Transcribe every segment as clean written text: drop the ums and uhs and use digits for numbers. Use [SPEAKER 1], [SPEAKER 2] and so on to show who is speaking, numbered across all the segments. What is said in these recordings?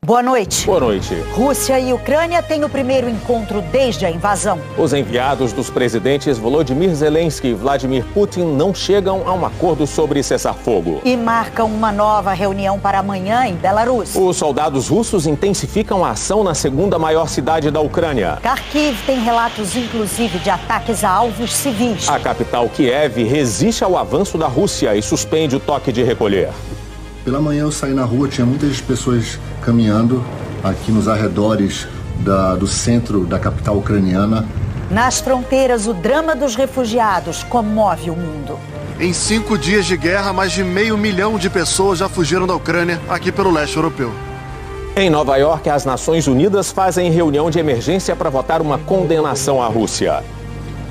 [SPEAKER 1] Boa noite.
[SPEAKER 2] Boa noite.
[SPEAKER 1] Rússia e Ucrânia têm o primeiro encontro desde a invasão.
[SPEAKER 2] Os enviados dos presidentes Volodymyr Zelensky e Vladimir Putin não chegam a um acordo sobre cessar-fogo.
[SPEAKER 1] E marcam uma nova reunião para amanhã em Belarus.
[SPEAKER 2] Os soldados russos intensificam a ação na segunda maior cidade da Ucrânia.
[SPEAKER 1] Kharkiv tem relatos, inclusive, de ataques a alvos civis.
[SPEAKER 2] A capital, Kiev, resiste ao avanço da Rússia e suspende o toque de recolher.
[SPEAKER 3] Pela manhã eu saí na rua, tinha muitas pessoas caminhando aqui nos arredores do centro da capital ucraniana.
[SPEAKER 1] Nas fronteiras, o drama dos refugiados comove o mundo.
[SPEAKER 4] Em 5 dias de guerra, mais de 500 mil de pessoas já fugiram da Ucrânia, aqui pelo leste europeu.
[SPEAKER 2] Em Nova York, as Nações Unidas fazem reunião de emergência para votar uma condenação à Rússia.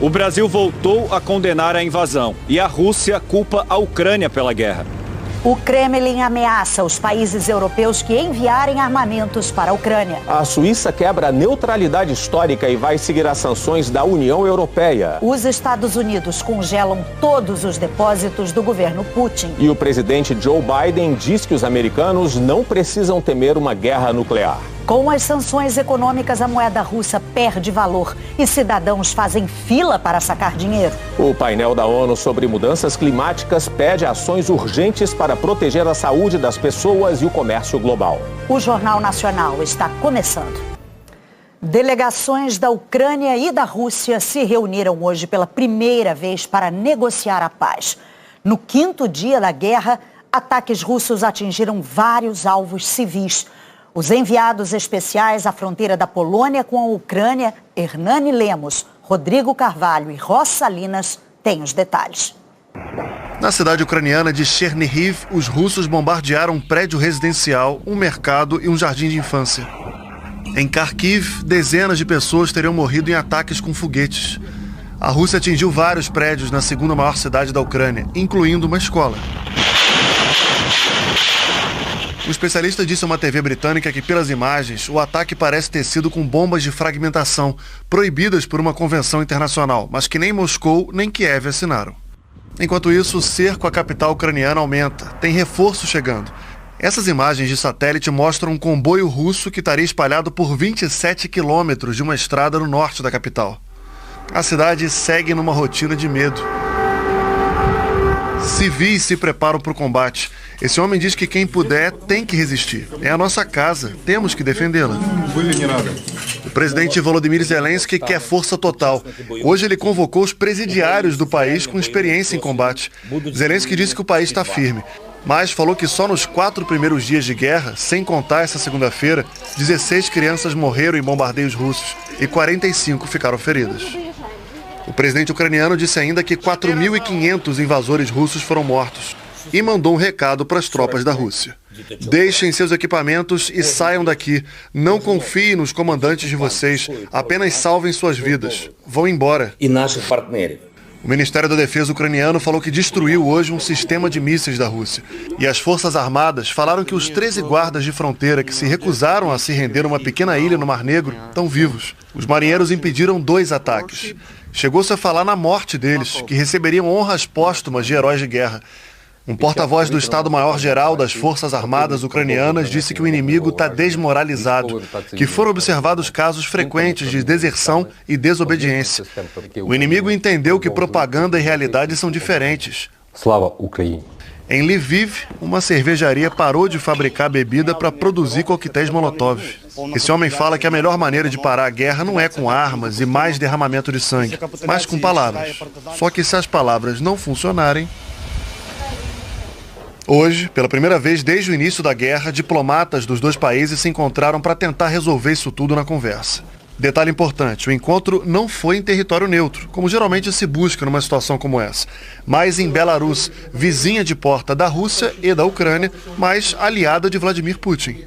[SPEAKER 5] O Brasil voltou a condenar a invasão e a Rússia culpa a Ucrânia pela guerra.
[SPEAKER 1] O Kremlin ameaça os países europeus que enviarem armamentos para a Ucrânia.
[SPEAKER 2] A Suíça quebra a neutralidade histórica e vai seguir as sanções da União Europeia.
[SPEAKER 1] Os Estados Unidos congelam todos os depósitos do governo Putin.
[SPEAKER 2] E o presidente Joe Biden diz que os americanos não precisam temer uma guerra nuclear.
[SPEAKER 1] Com as sanções econômicas, a moeda russa perde valor e cidadãos fazem fila para sacar dinheiro.
[SPEAKER 2] O painel da ONU sobre mudanças climáticas pede ações urgentes para proteger a saúde das pessoas e o comércio global.
[SPEAKER 1] O Jornal Nacional está começando. Delegações da Ucrânia e da Rússia se reuniram hoje pela primeira vez para negociar a paz. No 5º dia da guerra, ataques russos atingiram vários alvos civis. Os enviados especiais à fronteira da Polônia com a Ucrânia, Hernani Lemos, Rodrigo Carvalho e Ross Salinas, têm os detalhes.
[SPEAKER 4] Na cidade ucraniana de Chernihiv, os russos bombardearam um prédio residencial, um mercado e um jardim de infância. Em Kharkiv, dezenas de pessoas teriam morrido em ataques com foguetes. A Rússia atingiu vários prédios na segunda maior cidade da Ucrânia, incluindo uma escola. Um especialista disse a uma TV britânica que, pelas imagens, o ataque parece ter sido com bombas de fragmentação, proibidas por uma convenção internacional, mas que nem Moscou nem Kiev assinaram. Enquanto isso, o cerco à capital ucraniana aumenta. Tem reforço chegando. Essas imagens de satélite mostram um comboio russo que estaria espalhado por 27 quilômetros de uma estrada no norte da capital. A cidade segue numa rotina de medo. Civis se preparam para o combate. Esse homem diz que quem puder tem que resistir. É a nossa casa, temos que defendê-la. O presidente Volodymyr Zelensky quer força total. Hoje ele convocou os presidiários do país com experiência em combate. Zelensky disse que o país está firme, mas falou que só nos 4 primeiros dias de guerra, sem contar essa segunda-feira, 16 crianças morreram em bombardeios russos e 45 ficaram feridas. O presidente ucraniano disse ainda que 4.500 invasores russos foram mortos e mandou um recado para as tropas da Rússia. Deixem seus equipamentos e saiam daqui. Não confiem nos comandantes de vocês. Apenas salvem suas vidas. Vão embora. O Ministério da Defesa ucraniano falou que destruiu hoje um sistema de mísseis da Rússia. E as Forças Armadas falaram que os 13 guardas de fronteira que se recusaram a se render numa pequena ilha no Mar Negro estão vivos. Os marinheiros impediram 2 ataques. Chegou-se a falar na morte deles, que receberiam honras póstumas de heróis de guerra. Um porta-voz do Estado-Maior-Geral das Forças Armadas ucranianas disse que o inimigo está desmoralizado, que foram observados casos frequentes de deserção e desobediência. O inimigo entendeu que propaganda e realidade são diferentes.
[SPEAKER 6] Slava Ukraini.
[SPEAKER 4] Em Lviv, uma cervejaria parou de fabricar bebida para produzir coquetéis Molotov. Esse homem fala que a melhor maneira de parar a guerra não é com armas e mais derramamento de sangue, mas com palavras. Só que se as palavras não funcionarem... Hoje, pela primeira vez desde o início da guerra, diplomatas dos 2 países se encontraram para tentar resolver isso tudo na conversa. Detalhe importante, o encontro não foi em território neutro, como geralmente se busca numa situação como essa, mas em Belarus, vizinha de porta da Rússia e da Ucrânia, mas aliada de Vladimir Putin.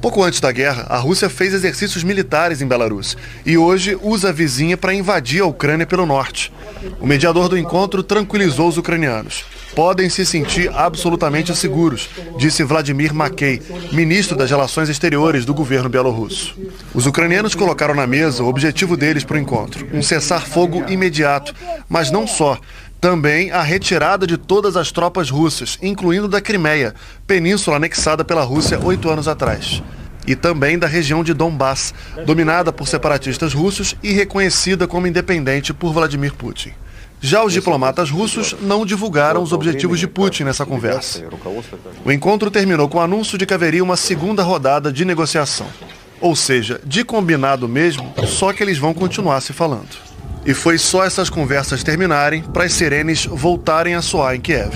[SPEAKER 4] Pouco antes da guerra, a Rússia fez exercícios militares em Belarus e hoje usa a vizinha para invadir a Ucrânia pelo norte. O mediador do encontro tranquilizou os ucranianos. Podem se sentir absolutamente seguros, disse Vladimir Makey, ministro das Relações Exteriores do governo bielorrusso. Os ucranianos colocaram na mesa o objetivo deles para o encontro, um cessar-fogo imediato, mas não só. Também a retirada de todas as tropas russas, incluindo da Crimeia, península anexada pela Rússia 8 anos atrás. e também da região de Donbass, dominada por separatistas russos e reconhecida como independente por Vladimir Putin. Já os diplomatas russos não divulgaram os objetivos de Putin nessa conversa. O encontro terminou com o anúncio de que haveria uma segunda rodada de negociação. Ou seja, de combinado mesmo, só que eles vão continuar se falando. E foi só essas conversas terminarem para as sirenes voltarem a soar em Kiev.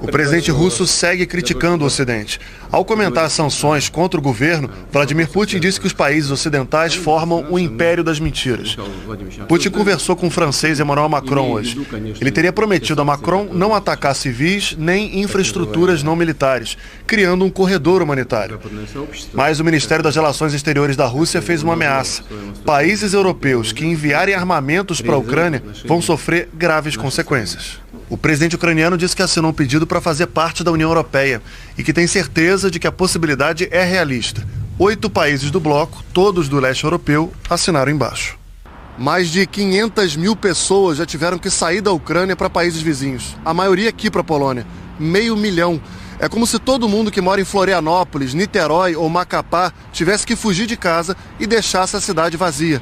[SPEAKER 4] O presidente russo segue criticando o Ocidente. Ao comentar as sanções contra o governo, Vladimir Putin disse que os países ocidentais formam o império das mentiras. Putin conversou com o francês Emmanuel Macron hoje. Ele teria prometido a Macron não atacar civis nem infraestruturas não militares, criando um corredor humanitário. Mas o Ministério das Relações Exteriores da Rússia fez uma ameaça. Países europeus que enviarem armamentos para a Ucrânia vão sofrer graves consequências. O presidente ucraniano disse que assinou um pedido para fazer parte da União Europeia e que tem certeza de que a possibilidade é realista. 8 países do bloco, todos do leste europeu, assinaram embaixo. Mais de 500 mil pessoas já tiveram que sair da Ucrânia para países vizinhos. A maioria aqui para a Polônia. 500 mil. É como se todo mundo que mora em Florianópolis, Niterói ou Macapá tivesse que fugir de casa e deixasse a cidade vazia.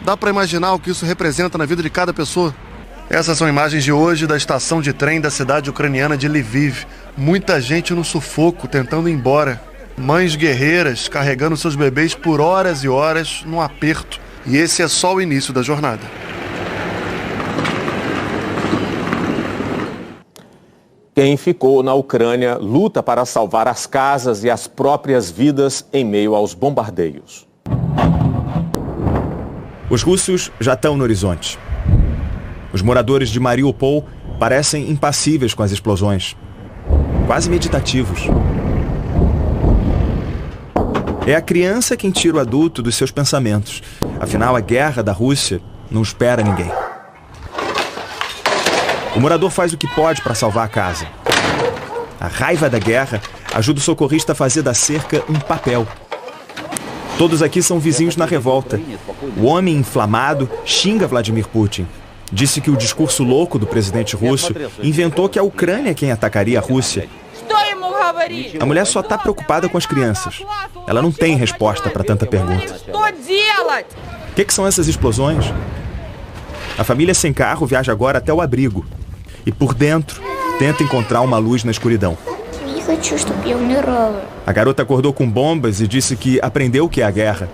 [SPEAKER 4] Dá para imaginar o que isso representa na vida de cada pessoa? Essas são imagens de hoje da estação de trem da cidade ucraniana de Lviv. Muita gente no sufoco, tentando ir embora. Mães guerreiras carregando seus bebês por horas e horas num aperto. E esse é só o início da jornada.
[SPEAKER 2] Quem ficou na Ucrânia luta para salvar as casas e as próprias vidas em meio aos bombardeios.
[SPEAKER 6] Os russos já estão no horizonte. Os moradores de Mariupol parecem impassíveis com as explosões, quase meditativos. É a criança quem tira o adulto dos seus pensamentos. Afinal, a guerra da Rússia não espera ninguém. O morador faz o que pode para salvar a casa. A raiva da guerra ajuda o socorrista a fazer da cerca um papel. Todos aqui são vizinhos na revolta. O homem inflamado xinga Vladimir Putin. Disse que o discurso louco do presidente russo inventou que a Ucrânia é quem atacaria a Rússia. A mulher só está preocupada com as crianças. Ela não tem resposta para tanta pergunta. O que são essas explosões? A família sem carro viaja agora até o abrigo. E por dentro, tenta encontrar uma luz na escuridão. A garota acordou com bombas e disse que aprendeu o que é a guerra.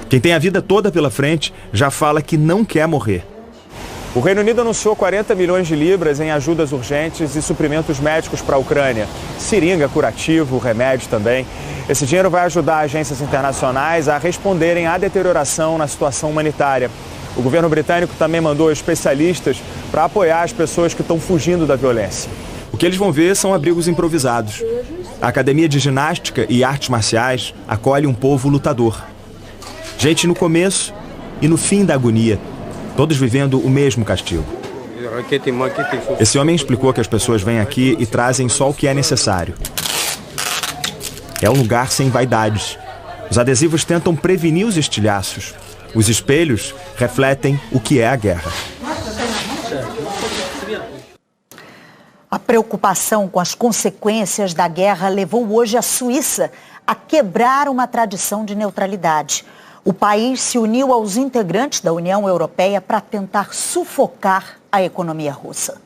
[SPEAKER 6] Quem tem a vida toda pela frente já fala que não quer morrer.
[SPEAKER 5] O Reino Unido anunciou 40 milhões de libras em ajudas urgentes e suprimentos médicos para a Ucrânia. Seringa, curativo, remédio também. Esse dinheiro vai ajudar agências internacionais a responderem à deterioração na situação humanitária. O governo britânico também mandou especialistas para apoiar as pessoas que estão fugindo da violência.
[SPEAKER 6] O que eles vão ver são abrigos improvisados. A Academia de Ginástica e Artes Marciais acolhe um povo lutador. Gente no começo e no fim da agonia, todos vivendo o mesmo castigo. Esse homem explicou que as pessoas vêm aqui e trazem só o que é necessário. É um lugar sem vaidades. Os adesivos tentam prevenir os estilhaços. Os espelhos refletem o que é a guerra.
[SPEAKER 1] A preocupação com as consequências da guerra levou hoje a Suíça a quebrar uma tradição de neutralidade. O país se uniu aos integrantes da União Europeia para tentar sufocar a economia russa.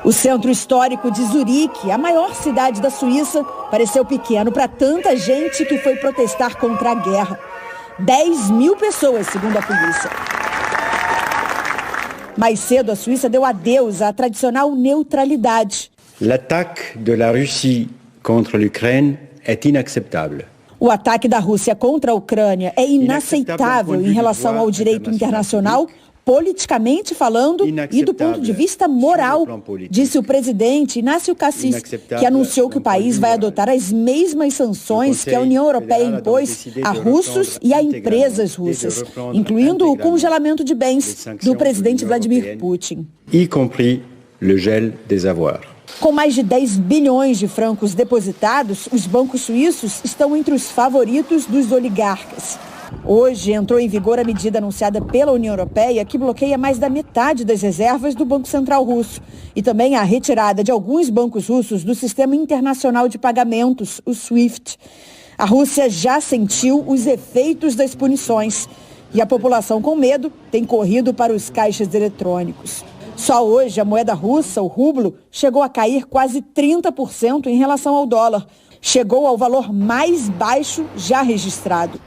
[SPEAKER 7] O centro histórico de Zurique, a maior cidade da Suíça, pareceu pequeno para tanta gente que foi protestar contra a guerra. 10 mil pessoas, segundo a polícia. Mais cedo, a Suíça deu adeus à tradicional neutralidade.
[SPEAKER 8] L'attaque de la Russie contre l'Ukraine est inacceptable.
[SPEAKER 7] O ataque da Rússia contra a Ucrânia é inaceitável em relação ao direito internacional, politicamente falando e do ponto de vista moral, disse o presidente Inácio Cassis, que anunciou que o país vai adotar as mesmas sanções que a União Europeia impôs a russos e a empresas russas, incluindo o congelamento de bens do presidente Vladimir Putin.
[SPEAKER 8] Y compris le gel des avoirs.
[SPEAKER 7] Com mais de 10 bilhões de francos depositados, os bancos suíços estão entre os favoritos dos oligarcas. Hoje entrou em vigor a medida anunciada pela União Europeia que bloqueia mais da metade das reservas do Banco Central russo e também a retirada de alguns bancos russos do Sistema Internacional de Pagamentos, o SWIFT. A Rússia já sentiu os efeitos das punições e a população com medo tem corrido para os caixas eletrônicos. Só hoje a moeda russa, o rublo, chegou a cair quase 30% em relação ao dólar. Chegou ao valor mais baixo já registrado.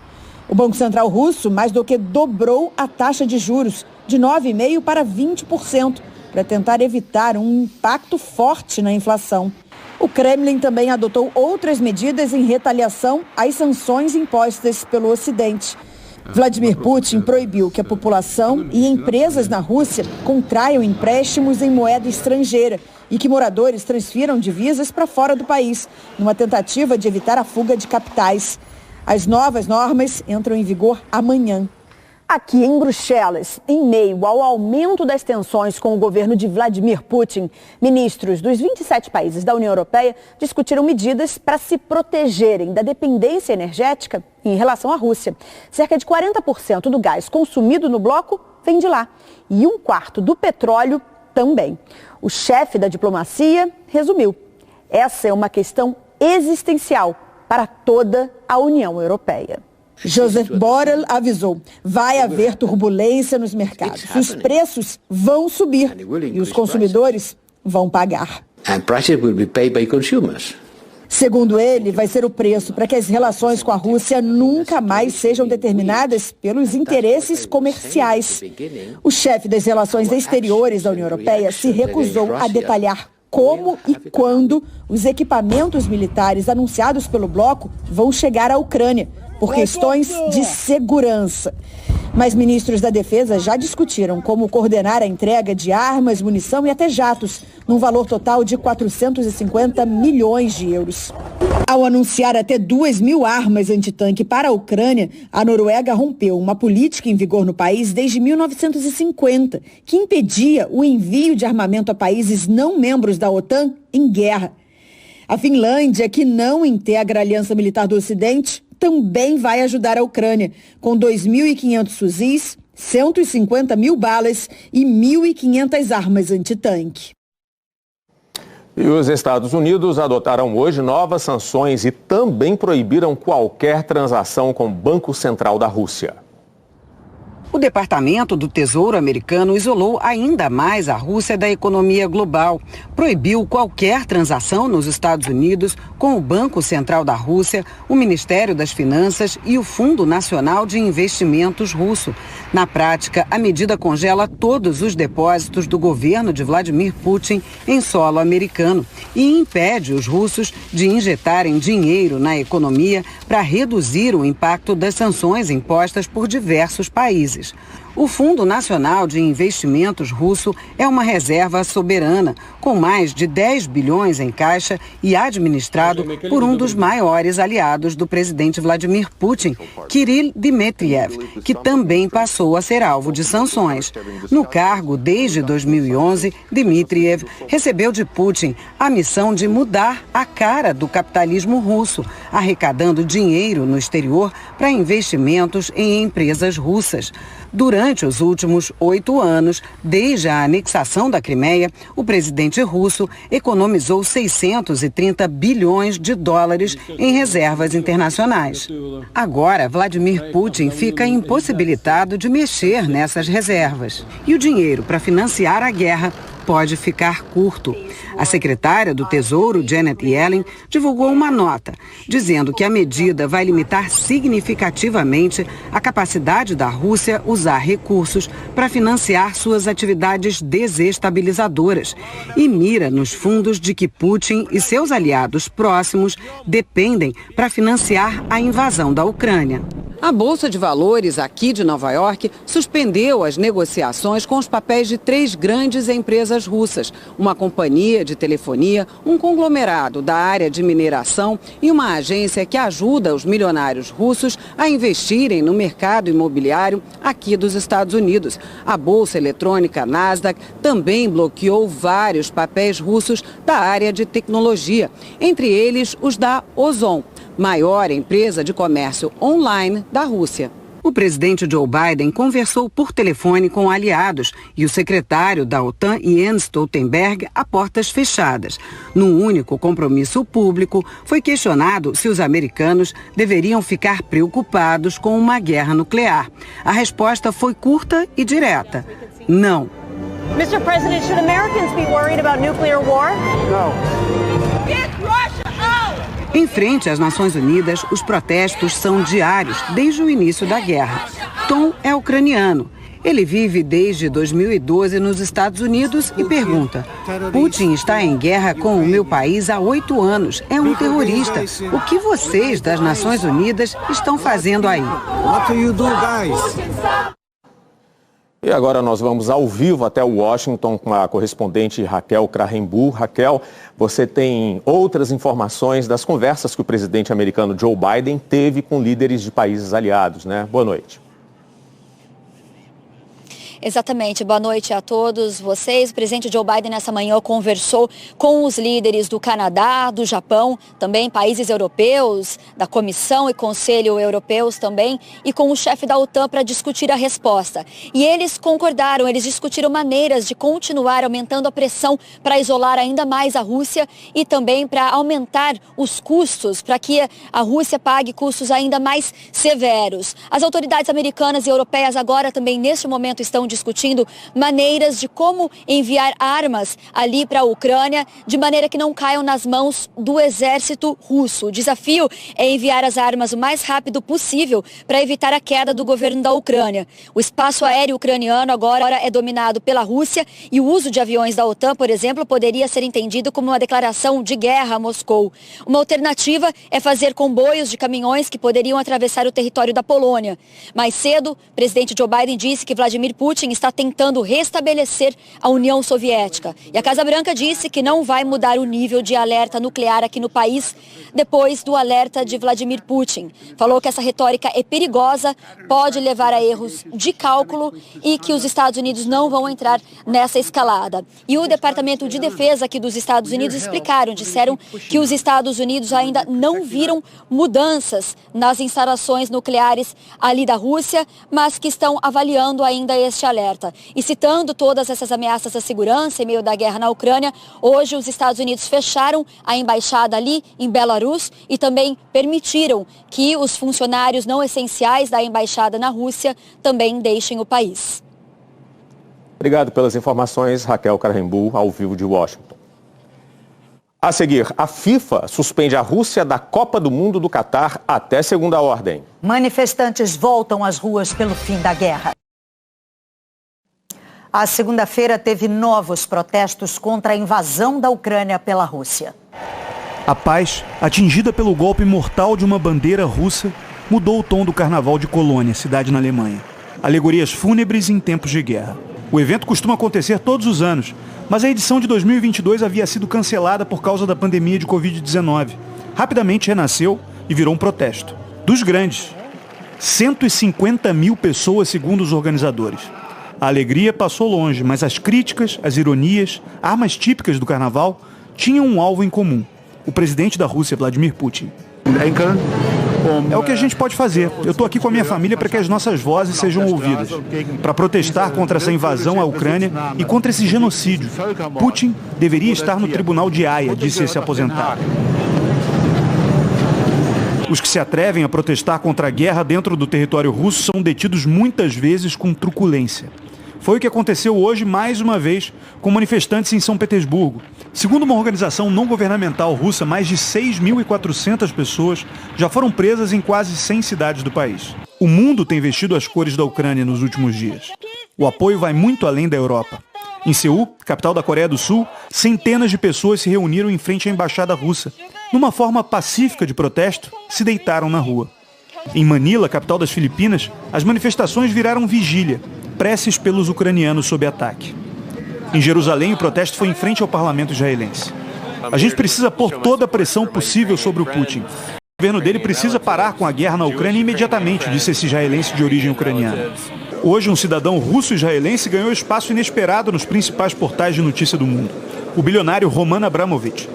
[SPEAKER 7] O Banco Central russo mais do que dobrou a taxa de juros, de 9,5% para 20%, para tentar evitar um impacto forte na inflação. O Kremlin também adotou outras medidas em retaliação às sanções impostas pelo Ocidente. Vladimir Putin proibiu que a população e empresas na Rússia contraiam empréstimos em moeda estrangeira e que moradores transfiram divisas para fora do país, numa tentativa de evitar a fuga de capitais. As novas normas entram em vigor amanhã. Aqui em Bruxelas, em meio ao aumento das tensões com o governo de Vladimir Putin, ministros dos 27 países da União Europeia discutiram medidas para se protegerem da dependência energética em relação à Rússia. Cerca de 40% do gás consumido no bloco vem de lá e 1/4 do petróleo também. O chefe da diplomacia resumiu: essa é uma questão existencial para toda a União Europeia. Joseph Borrell avisou: vai haver turbulência nos mercados. Os preços vão subir e os consumidores vão pagar. Segundo ele, vai ser o preço para que as relações com a Rússia nunca mais sejam determinadas pelos interesses comerciais. O chefe das relações exteriores da União Europeia se recusou a detalhar como e quando os equipamentos militares anunciados pelo bloco vão chegar à Ucrânia, por questões de segurança. Mas ministros da Defesa já discutiram como coordenar a entrega de armas, munição e até jatos, num valor total de 450 milhões de euros. Ao anunciar até 2.000 armas antitanque para a Ucrânia, a Noruega rompeu uma política em vigor no país desde 1950, que impedia o envio de armamento a países não membros da OTAN em guerra. A Finlândia, que não integra a Aliança Militar do Ocidente, também vai ajudar a Ucrânia, com 2.500 fuzis, 150 mil balas e 1.500 armas antitanque.
[SPEAKER 2] E os Estados Unidos adotaram hoje novas sanções e também proibiram qualquer transação com o Banco Central da Rússia.
[SPEAKER 9] O Departamento do Tesouro americano isolou ainda mais a Rússia da economia global. Proibiu qualquer transação nos Estados Unidos com o Banco Central da Rússia, o Ministério das Finanças e o Fundo Nacional de Investimentos russo. Na prática, a medida congela todos os depósitos do governo de Vladimir Putin em solo americano e impede os russos de injetarem dinheiro na economia para reduzir o impacto das sanções impostas por diversos países. O Fundo Nacional de Investimentos russo é uma reserva soberana, com mais de 10 bilhões em caixa e administrado por um dos maiores aliados do presidente Vladimir Putin, Kirill Dmitriev, que também passou a ser alvo de sanções. No cargo desde 2011, Dmitriev recebeu de Putin a missão de mudar a cara do capitalismo russo, arrecadando dinheiro no exterior para investimentos em empresas russas. Durante os últimos 8 anos, desde a anexação da Crimeia, o presidente russo economizou 630 bilhões de dólares em reservas internacionais. Agora, Vladimir Putin fica impossibilitado de mexer nessas reservas. E o dinheiro para financiar a guerra pode ficar curto. A secretária do Tesouro, Janet Yellen, divulgou uma nota dizendo que a medida vai limitar significativamente a capacidade da Rússia usar recursos para financiar suas atividades desestabilizadoras e mira nos fundos de que Putin e seus aliados próximos dependem para financiar a invasão da Ucrânia. A Bolsa de Valores aqui de Nova York suspendeu as negociações com os papéis de 3 grandes empresas russas, uma companhia de telefonia, um conglomerado da área de mineração e uma agência que ajuda os milionários russos a investirem no mercado imobiliário aqui dos Estados Unidos. A Bolsa Eletrônica Nasdaq também bloqueou vários papéis russos da área de tecnologia, entre eles os da Ozon, maior empresa de comércio online da Rússia. O presidente Joe Biden conversou por telefone com aliados e o secretário da OTAN, Jens Stoltenberg, a portas fechadas. Num único compromisso público, foi questionado se os americanos deveriam ficar preocupados com uma guerra nuclear. A resposta foi curta e direta: não.
[SPEAKER 10] Mr. President, should Americans be worried about nuclear war?
[SPEAKER 9] No.
[SPEAKER 10] Get Russia out!
[SPEAKER 9] Em frente às Nações Unidas, os protestos são diários desde o início da guerra. Tom é ucraniano. Ele vive desde 2012 nos Estados Unidos e pergunta: Putin está em guerra com o meu país há 8 anos. É um terrorista. O que vocês das Nações Unidas estão fazendo aí?
[SPEAKER 11] What do you do, guys?
[SPEAKER 2] E agora nós vamos ao vivo até Washington com a correspondente Raquel Krahenbuhl. Raquel, você tem outras informações das conversas que o presidente americano Joe Biden teve com líderes de países aliados, né? Boa noite.
[SPEAKER 12] Exatamente. Boa noite a todos vocês. O presidente Joe Biden nessa manhã conversou com os líderes do Canadá, do Japão, também países europeus, da Comissão e Conselho Europeus também, e com o chefe da OTAN para discutir a resposta. E eles concordaram, eles discutiram maneiras de continuar aumentando a pressão para isolar ainda mais a Rússia e também para aumentar os custos, para que a Rússia pague custos ainda mais severos. As autoridades americanas e europeias agora também neste momento estão discutindo maneiras de como enviar armas ali para a Ucrânia de maneira que não caiam nas mãos do exército russo. O desafio é enviar as armas o mais rápido possível para evitar a queda do governo da Ucrânia. O espaço aéreo ucraniano agora é dominado pela Rússia e o uso de aviões da OTAN, por exemplo, poderia ser entendido como uma declaração de guerra a Moscou. Uma alternativa é fazer comboios de caminhões que poderiam atravessar o território da Polônia. Mais cedo, o presidente Joe Biden disse que Vladimir Putin está tentando restabelecer a União Soviética. E a Casa Branca disse que não vai mudar o nível de alerta nuclear aqui no país depois do alerta de Vladimir Putin. Falou que essa retórica é perigosa, pode levar a erros de cálculo e que os Estados Unidos não vão entrar nessa escalada. E o Departamento de Defesa aqui dos Estados Unidos disseram que os Estados Unidos ainda não viram mudanças nas instalações nucleares ali da Rússia, mas que estão avaliando ainda este alerta. E citando todas essas ameaças à segurança em meio da guerra na Ucrânia, hoje os Estados Unidos fecharam a embaixada ali em Belarus e também permitiram que os funcionários não essenciais da embaixada na Rússia também deixem o país.
[SPEAKER 2] Obrigado pelas informações, Raquel Krahenbuhl, ao vivo de Washington. A seguir, a FIFA suspende a Rússia da Copa do Mundo do Catar até segunda ordem.
[SPEAKER 1] Manifestantes voltam às ruas pelo fim da guerra. A segunda-feira teve novos protestos contra a invasão da Ucrânia pela Rússia.
[SPEAKER 13] A paz, atingida pelo golpe mortal de uma bandeira russa, mudou o tom do Carnaval de Colônia, cidade na Alemanha. Alegorias fúnebres em tempos de guerra. O evento costuma acontecer todos os anos, mas a edição de 2022 havia sido cancelada por causa da pandemia de Covid-19. Rapidamente renasceu e virou um protesto. Dos grandes. 150 mil pessoas, segundo os organizadores. A alegria passou longe, mas as críticas, as ironias, armas típicas do carnaval, tinham um alvo em comum: o presidente da Rússia, Vladimir Putin. É o que a gente pode fazer. Eu estou aqui com a minha família para que as nossas vozes sejam ouvidas. Para protestar contra essa invasão à Ucrânia e contra esse genocídio. Putin deveria estar no tribunal de Haia, disse esse aposentado. Os que se atrevem a protestar contra a guerra dentro do território russo são detidos muitas vezes com truculência. Foi o que aconteceu hoje, mais uma vez, com manifestantes em São Petersburgo. Segundo uma organização não governamental russa, mais de 6.400 pessoas já foram presas em quase 100 cidades do país. O mundo tem vestido as cores da Ucrânia nos últimos dias. O apoio vai muito além da Europa. Em Seul, capital da Coreia do Sul, centenas de pessoas se reuniram em frente à embaixada russa. Numa forma pacífica de protesto, se deitaram na rua. Em Manila, capital das Filipinas, as manifestações viraram vigília, preces pelos ucranianos sob ataque. Em Jerusalém, o protesto foi em frente ao parlamento israelense. A gente precisa pôr toda a pressão possível sobre o Putin. O governo dele precisa parar com a guerra na Ucrânia imediatamente, disse esse israelense de origem ucraniana. Hoje, um cidadão russo-israelense ganhou espaço inesperado nos principais portais de notícia do mundo: o bilionário Roman Abramovich.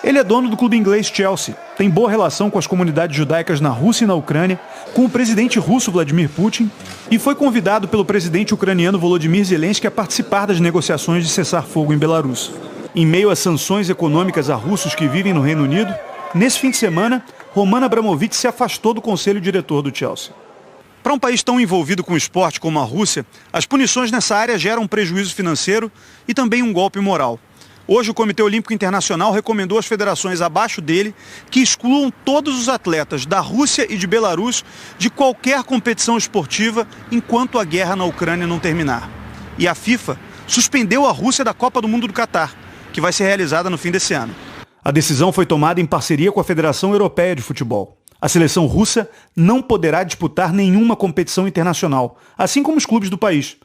[SPEAKER 13] Ele é dono do clube inglês Chelsea, tem boa relação com as comunidades judaicas na Rússia e na Ucrânia, com o presidente russo Vladimir Putin e foi convidado pelo presidente ucraniano Volodymyr Zelensky a participar das negociações de cessar-fogo em Belarus. Em meio a sanções econômicas a russos que vivem no Reino Unido, nesse fim de semana, Roman Abramovich se afastou do conselho diretor do Chelsea. Para um país tão envolvido com o esporte como a Rússia, as punições nessa área geram um prejuízo financeiro e também um golpe moral. Hoje, o Comitê Olímpico Internacional recomendou às federações abaixo dele que excluam todos os atletas da Rússia e de Belarus de qualquer competição esportiva enquanto a guerra na Ucrânia não terminar. E a FIFA suspendeu a Rússia da Copa do Mundo do Catar, que vai ser realizada no fim desse ano. A decisão foi tomada em parceria com a Federação Europeia de Futebol. A seleção russa não poderá disputar nenhuma competição internacional, assim como os clubes do país.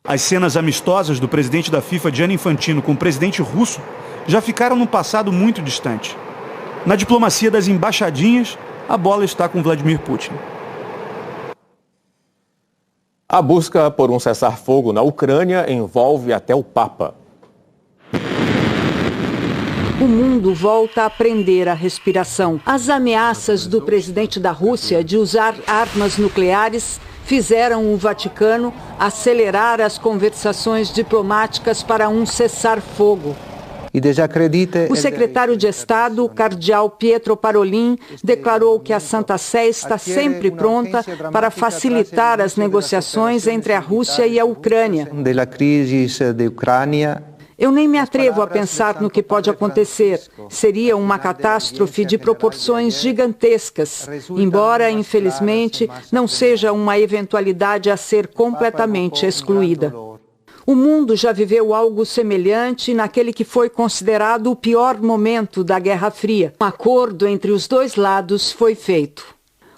[SPEAKER 13] As cenas amistosas do presidente da FIFA, Gianni Infantino, com o presidente russo já ficaram num passado muito distante. Na diplomacia das embaixadinhas, a bola está com Vladimir Putin.
[SPEAKER 2] A busca por um cessar-fogo na Ucrânia envolve até o Papa.
[SPEAKER 14] O mundo volta a prender a respiração. As ameaças do presidente da Rússia de usar armas nucleares fizeram o Vaticano acelerar as conversações diplomáticas para um cessar-fogo. O secretário de Estado, cardeal Pietro Parolin, declarou que a Santa Sé está sempre pronta para facilitar as negociações entre a Rússia e a Ucrânia. Eu nem me atrevo a pensar no que pode acontecer. Seria uma catástrofe de proporções gigantescas, embora, infelizmente, não seja uma eventualidade a ser completamente excluída. O mundo já viveu algo semelhante naquele que foi considerado o pior momento da Guerra Fria. Um acordo entre os dois lados foi feito.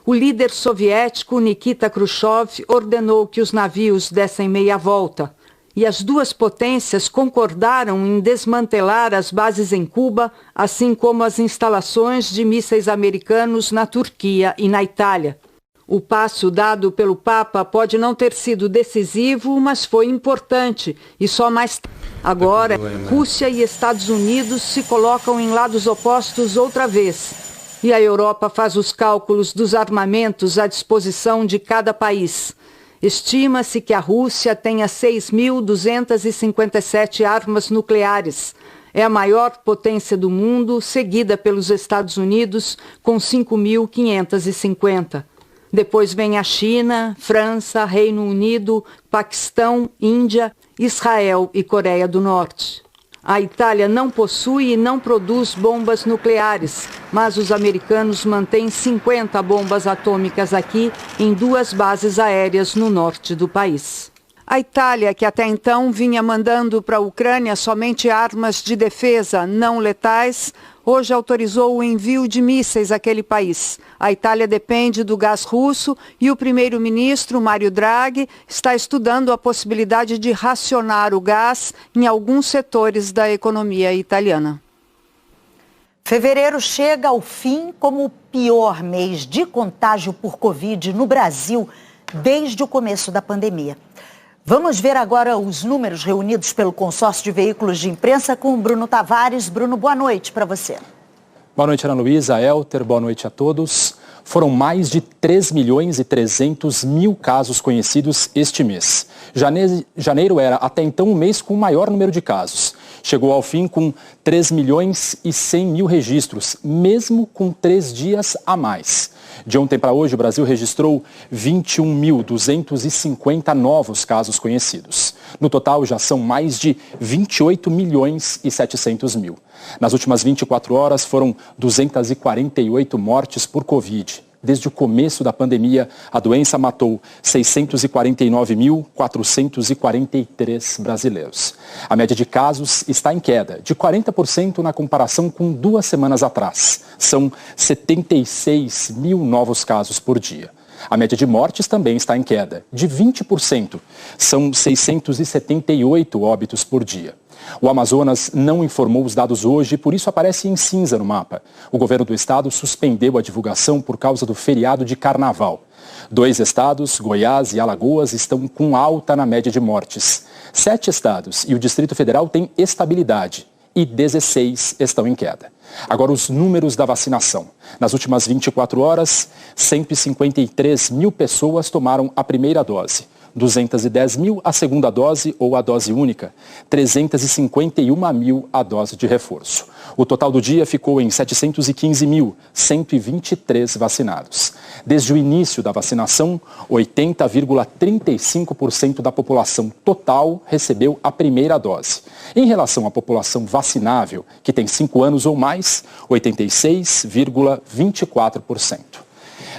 [SPEAKER 14] O líder soviético Nikita Khrushchev ordenou que os navios dessem meia volta. E as duas potências concordaram em desmantelar as bases em Cuba, assim como as instalações de mísseis americanos na Turquia e na Itália. O passo dado pelo Papa pode não ter sido decisivo, mas foi importante. E só mais tarde. Agora, Rússia e Estados Unidos se colocam em lados opostos outra vez. E a Europa faz os cálculos dos armamentos à disposição de cada país. Estima-se que a Rússia tenha 6.257 armas nucleares. É a maior potência do mundo, seguida pelos Estados Unidos, com 5.550. Depois vem a China, França, Reino Unido, Paquistão, Índia, Israel e Coreia do Norte. A Itália não possui e não produz bombas nucleares, mas os americanos mantêm 50 bombas atômicas aqui em 2 bases aéreas no norte do país. A Itália, que até então vinha mandando para a Ucrânia somente armas de defesa não letais, hoje autorizou o envio de mísseis àquele país. A Itália depende do gás russo e o primeiro-ministro, Mario Draghi, está estudando a possibilidade de racionar o gás em alguns setores da economia italiana.
[SPEAKER 1] Fevereiro chega ao fim como o pior mês de contágio por Covid no Brasil desde o começo da pandemia. Vamos ver agora os números reunidos pelo consórcio de veículos de imprensa com o Bruno Tavares. Bruno, boa noite para você.
[SPEAKER 15] Boa noite, Ana Luísa, Elter, boa noite a todos. Foram mais de 3.300.000 casos conhecidos este mês. Janeiro era até então o mês com o maior número de casos. Chegou ao fim com 3.100.000 registros, mesmo com 3 dias a mais. De ontem para hoje, o Brasil registrou 21.250 novos casos conhecidos. No total, já são mais de 28.700.000. Nas últimas 24 horas, foram 248 mortes por Covid. Desde o começo da pandemia, a doença matou 649.443 brasileiros. A média de casos está em queda, de 40% na comparação com 2 semanas atrás. São 76.000 novos casos por dia. A média de mortes também está em queda, de 20%. São 678 óbitos por dia. O Amazonas não informou os dados hoje, por isso aparece em cinza no mapa. O governo do estado suspendeu a divulgação por causa do feriado de carnaval. 2 estados, Goiás e Alagoas, estão com alta na média de mortes. 7 estados e o Distrito Federal têm estabilidade e 16 estão em queda. Agora, os números da vacinação. Nas últimas 24 horas, 153 mil pessoas tomaram a primeira dose. 210 mil a segunda dose ou a dose única, 351 mil a dose de reforço. O total do dia ficou em 715.123 vacinados. Desde o início da vacinação, 80,35% da população total recebeu a primeira dose. Em relação à população vacinável, que tem 5 anos ou mais, 86,24%.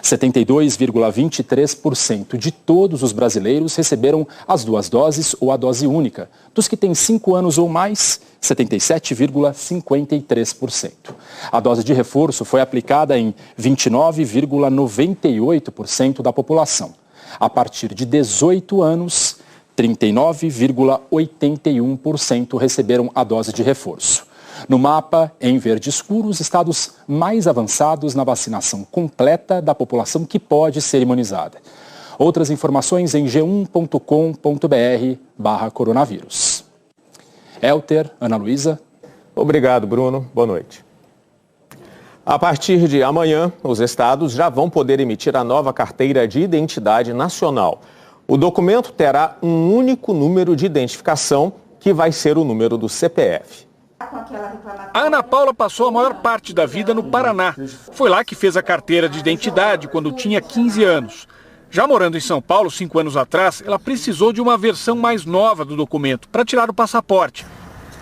[SPEAKER 15] 72,23% de todos os brasileiros receberam as 2 doses ou a dose única. Dos que têm 5 anos ou mais, 77,53%. A dose de reforço foi aplicada em 29,98% da população. A partir de 18 anos, 39,81% receberam a dose de reforço. No mapa, em verde escuro, os estados mais avançados na vacinação completa da população que pode ser imunizada. Outras informações em g1.com.br/coronavírus. Elter, Ana Luísa.
[SPEAKER 2] Obrigado, Bruno. Boa noite. A partir de amanhã, os estados já vão poder emitir a nova carteira de identidade nacional. O documento terá um único número de identificação, que vai ser o número do CPF.
[SPEAKER 16] A Ana Paula passou a maior parte da vida no Paraná. Foi lá que fez a carteira de identidade quando tinha 15 anos. Já morando em São Paulo, 5 anos atrás, ela precisou de uma versão mais nova do documento para tirar o passaporte.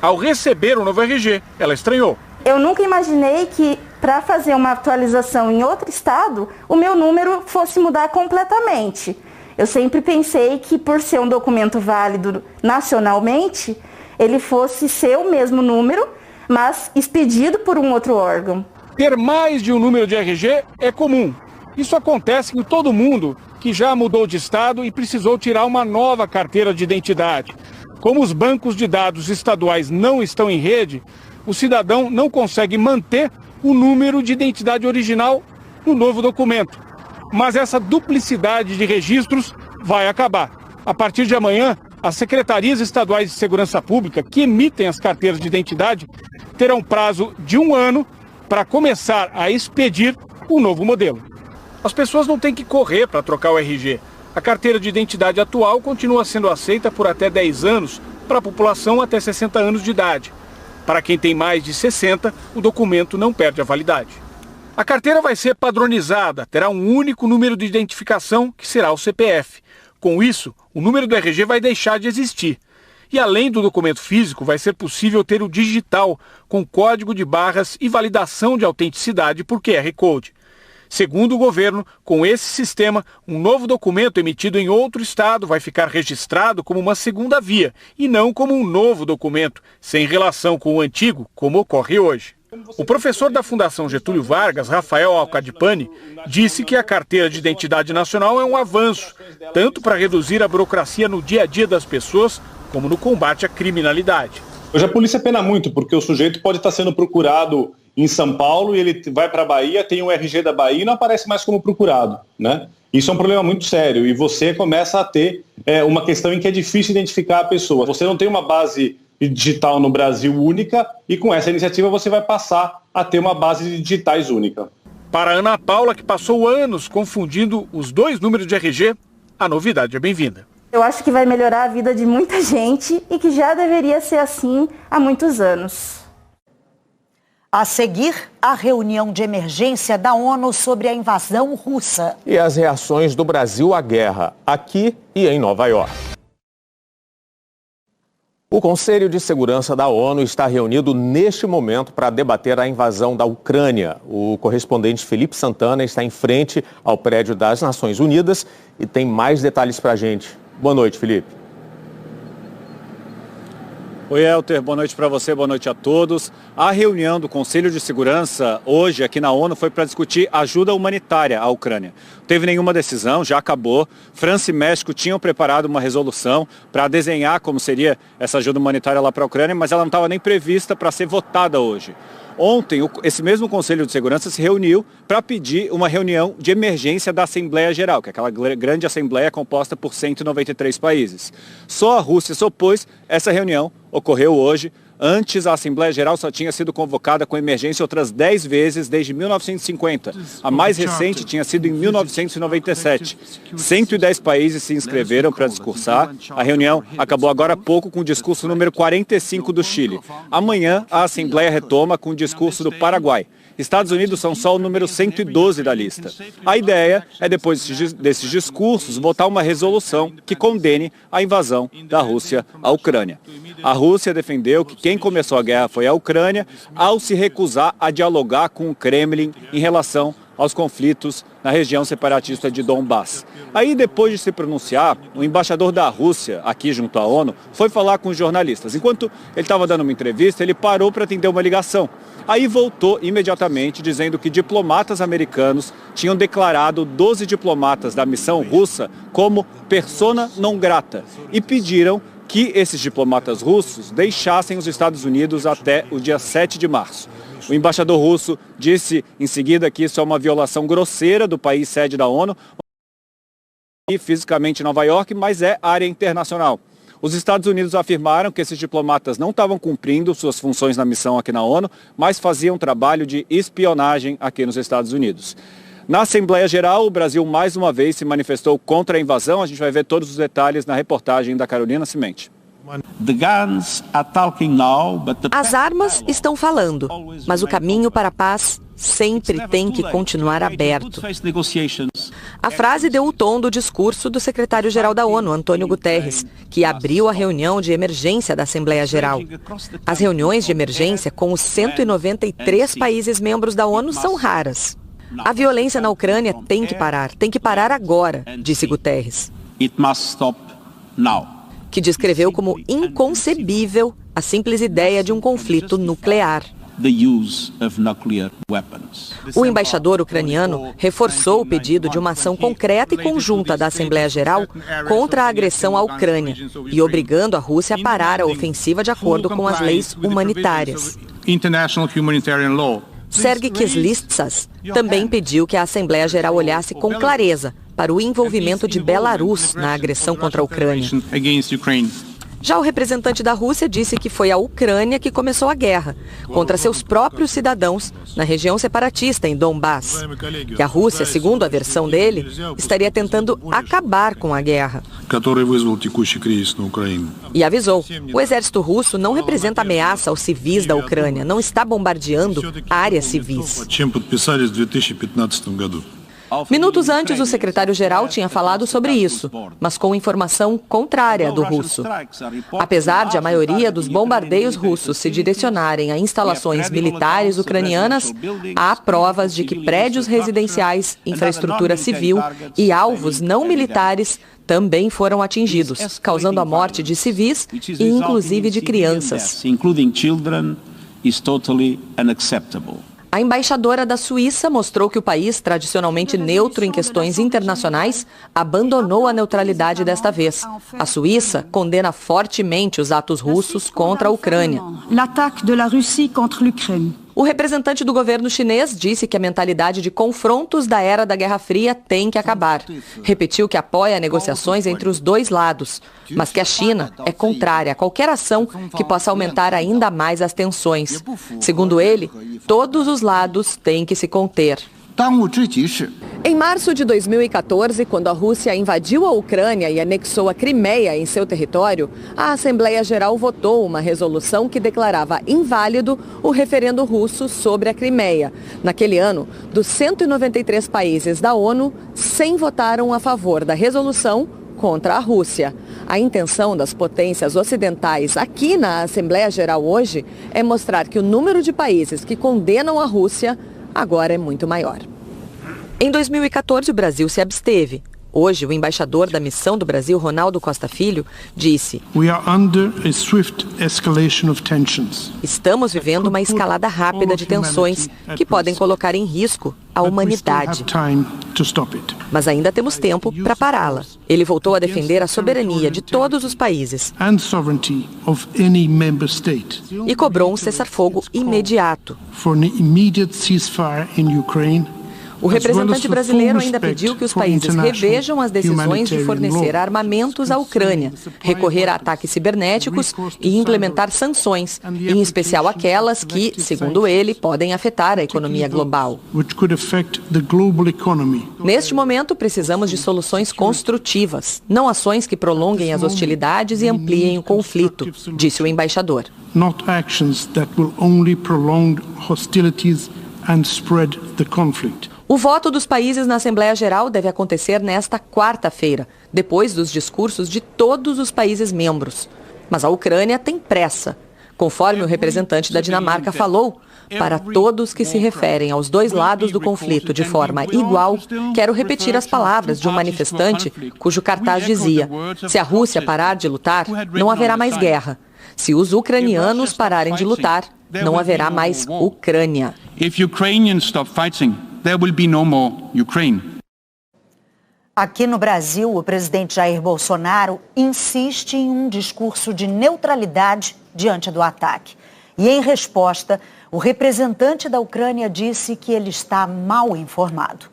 [SPEAKER 16] Ao receber o novo RG, ela estranhou.
[SPEAKER 17] Eu nunca imaginei que, para fazer uma atualização em outro estado, o meu número fosse mudar completamente. Eu sempre pensei que, por ser um documento válido nacionalmente, ele fosse ser o mesmo número, mas expedido por um outro órgão.
[SPEAKER 16] Ter mais de um número de RG é comum. Isso acontece com todo mundo que já mudou de estado e precisou tirar uma nova carteira de identidade. Como os bancos de dados estaduais não estão em rede, o cidadão não consegue manter o número de identidade original no novo documento. Mas essa duplicidade de registros vai acabar. A partir de amanhã, as secretarias estaduais de segurança pública que emitem as carteiras de identidade terão prazo de 1 ano para começar a expedir o novo modelo. As pessoas não têm que correr para trocar o RG. A carteira de identidade atual continua sendo aceita por até 10 anos para a população até 60 anos de idade. Para quem tem mais de 60, o documento não perde a validade. A carteira vai ser padronizada, terá um único número de identificação, que será o CPF. Com isso, o número do RG vai deixar de existir. E além do documento físico, vai ser possível ter o digital, com código de barras e validação de autenticidade por QR Code. Segundo o governo, com esse sistema, um novo documento emitido em outro estado vai ficar registrado como uma segunda via e não como um novo documento, sem relação com o antigo, como ocorre hoje. O professor da Fundação Getúlio Vargas, Rafael Alcadipani, disse que a carteira de identidade nacional é um avanço, tanto para reduzir a burocracia no dia a dia das pessoas, como no combate à criminalidade.
[SPEAKER 18] Hoje a polícia pena muito, porque o sujeito pode estar sendo procurado em São Paulo e ele vai para a Bahia, tem um RG da Bahia e não aparece mais como procurado, né? Isso é um problema muito sério e você começa a ter uma questão em que é difícil identificar a pessoa. Você não tem uma base digital no Brasil única e com essa iniciativa você vai passar a ter uma base de digitais única.
[SPEAKER 16] Para a Ana Paula, que passou anos confundindo os 2 números de RG, a novidade é bem-vinda.
[SPEAKER 17] Eu acho que vai melhorar a vida de muita gente e que já deveria ser assim há muitos anos.
[SPEAKER 1] A seguir, a reunião de emergência da ONU sobre a invasão russa.
[SPEAKER 2] E as reações do Brasil à guerra, aqui e em Nova York. O Conselho de Segurança da ONU está reunido neste momento para debater a invasão da Ucrânia. O correspondente Felipe Santana está em frente ao prédio das Nações Unidas e tem mais detalhes para a gente. Boa noite, Felipe.
[SPEAKER 19] Oi, Elter, boa noite para você, boa noite a todos. A reunião do Conselho de Segurança hoje aqui na ONU foi para discutir ajuda humanitária à Ucrânia. Não teve nenhuma decisão, já acabou. França e México tinham preparado uma resolução para desenhar como seria essa ajuda humanitária lá para a Ucrânia, mas ela não estava nem prevista para ser votada hoje. Ontem, esse mesmo Conselho de Segurança se reuniu para pedir uma reunião de emergência da Assembleia Geral, que é aquela grande assembleia composta por 193 países. Só a Rússia se opôs. Essa reunião ocorreu hoje Antes, a Assembleia Geral só tinha sido convocada com emergência outras 10 vezes desde 1950. A mais recente tinha sido em 1997. 110 países se inscreveram para discursar. A reunião acabou agora há pouco com o discurso número 45 do Chile. Amanhã, a Assembleia retoma com o discurso do Paraguai. Estados Unidos são só o número 112 da lista. A ideia é, depois desses discursos, votar uma resolução que condene a invasão da Rússia à Ucrânia. A Rússia defendeu que quem começou a guerra foi a Ucrânia, ao se recusar a dialogar com o Kremlin em relação aos conflitos na região separatista de Donbass. Aí, depois de se pronunciar, o embaixador da Rússia, aqui junto à ONU, foi falar com os jornalistas. Enquanto ele estava dando uma entrevista, ele parou para atender uma ligação. Aí voltou imediatamente dizendo que diplomatas americanos tinham declarado 12 diplomatas da missão russa como persona non grata e pediram que esses diplomatas russos deixassem os Estados Unidos até o dia 7 de março. O embaixador russo disse em seguida que isso é uma violação grosseira do país sede da ONU, fisicamente em Nova York, mas é área internacional. Os Estados Unidos afirmaram que esses diplomatas não estavam cumprindo suas funções na missão aqui na ONU, mas faziam trabalho de espionagem aqui nos Estados Unidos. Na Assembleia Geral, o Brasil mais uma vez se manifestou contra a invasão. A gente vai ver todos os detalhes na reportagem da Carolina Cimente.
[SPEAKER 20] As armas estão falando, mas o caminho para a paz sempre tem que continuar aberto. A frase deu o tom do discurso do secretário-geral da ONU, Antônio Guterres, que abriu a reunião de emergência da Assembleia Geral. As reuniões de emergência com os 193 países membros da ONU são raras. A violência na Ucrânia tem que parar agora, disse Guterres, que descreveu como inconcebível a simples ideia de um conflito nuclear. O embaixador ucraniano reforçou o pedido de uma ação concreta e conjunta da Assembleia Geral contra a agressão à Ucrânia e obrigando a Rússia a parar a ofensiva de acordo com as leis humanitárias. Sergei Kyslytsas também pediu que a Assembleia Geral olhasse com clareza para o envolvimento de Belarus na agressão contra a Ucrânia. Já o representante da Rússia disse que foi a Ucrânia que começou a guerra contra seus próprios cidadãos na região separatista em Donbass. Que a Rússia, segundo a versão dele, estaria tentando acabar com a guerra. E avisou, o exército russo não representa ameaça aos civis da Ucrânia, não está bombardeando áreas civis. Minutos antes, o secretário-geral tinha falado sobre isso, mas com informação contrária do russo. Apesar de a maioria dos bombardeios russos se direcionarem a instalações militares ucranianas, há provas de que prédios residenciais, infraestrutura civil e alvos não militares também foram atingidos, causando a morte de civis e inclusive de crianças. A embaixadora da Suíça mostrou que o país, tradicionalmente neutro em questões internacionais, abandonou a neutralidade desta vez. A Suíça condena fortemente os atos russos contra a Ucrânia. O representante do governo chinês disse que a mentalidade de confrontos da era da Guerra Fria tem que acabar. Repetiu que apoia negociações entre os dois lados, mas que a China é contrária a qualquer ação que possa aumentar ainda mais as tensões. Segundo ele, todos os lados têm que se conter. Em março de 2014, quando a Rússia invadiu a Ucrânia e anexou a Crimeia em seu território, a Assembleia Geral votou uma resolução que declarava inválido o referendo russo sobre a Crimeia. Naquele ano, dos 193 países da ONU, 100 votaram a favor da resolução contra a Rússia. A intenção das potências ocidentais aqui na Assembleia Geral hoje é mostrar que o número de países que condenam a Rússia agora é muito maior. Em 2014, o Brasil se absteve. Hoje, o embaixador da missão do Brasil, Ronaldo Costa Filho, disse: estamos vivendo uma escalada rápida de tensões que podem colocar em risco a humanidade. Mas ainda temos tempo para pará-la. Ele voltou a defender a soberania de todos os países e cobrou um cessar-fogo imediato. O representante brasileiro ainda pediu que os países revejam as decisões de fornecer armamentos à Ucrânia, recorrer a ataques cibernéticos e implementar sanções, em especial aquelas que, segundo ele, podem afetar a economia global. Neste momento, precisamos de soluções construtivas, não ações que prolonguem as hostilidades e ampliem o conflito, disse o embaixador.
[SPEAKER 21] Not actions that will only prolong hostilities and spread the conflict.
[SPEAKER 20] O voto dos países na Assembleia Geral deve acontecer nesta quarta-feira, depois dos discursos de todos os países membros. Mas a Ucrânia tem pressa. Conforme o representante da Dinamarca falou, para todos que se referem aos dois lados do conflito de forma igual, quero repetir as palavras de um manifestante cujo cartaz dizia: se a Rússia parar de lutar, não haverá mais guerra. Se os ucranianos pararem de lutar, não haverá mais Ucrânia.
[SPEAKER 1] Aqui no Brasil, o presidente Jair Bolsonaro insiste em um discurso de neutralidade diante do ataque. E em resposta, o representante da Ucrânia disse que ele está mal informado.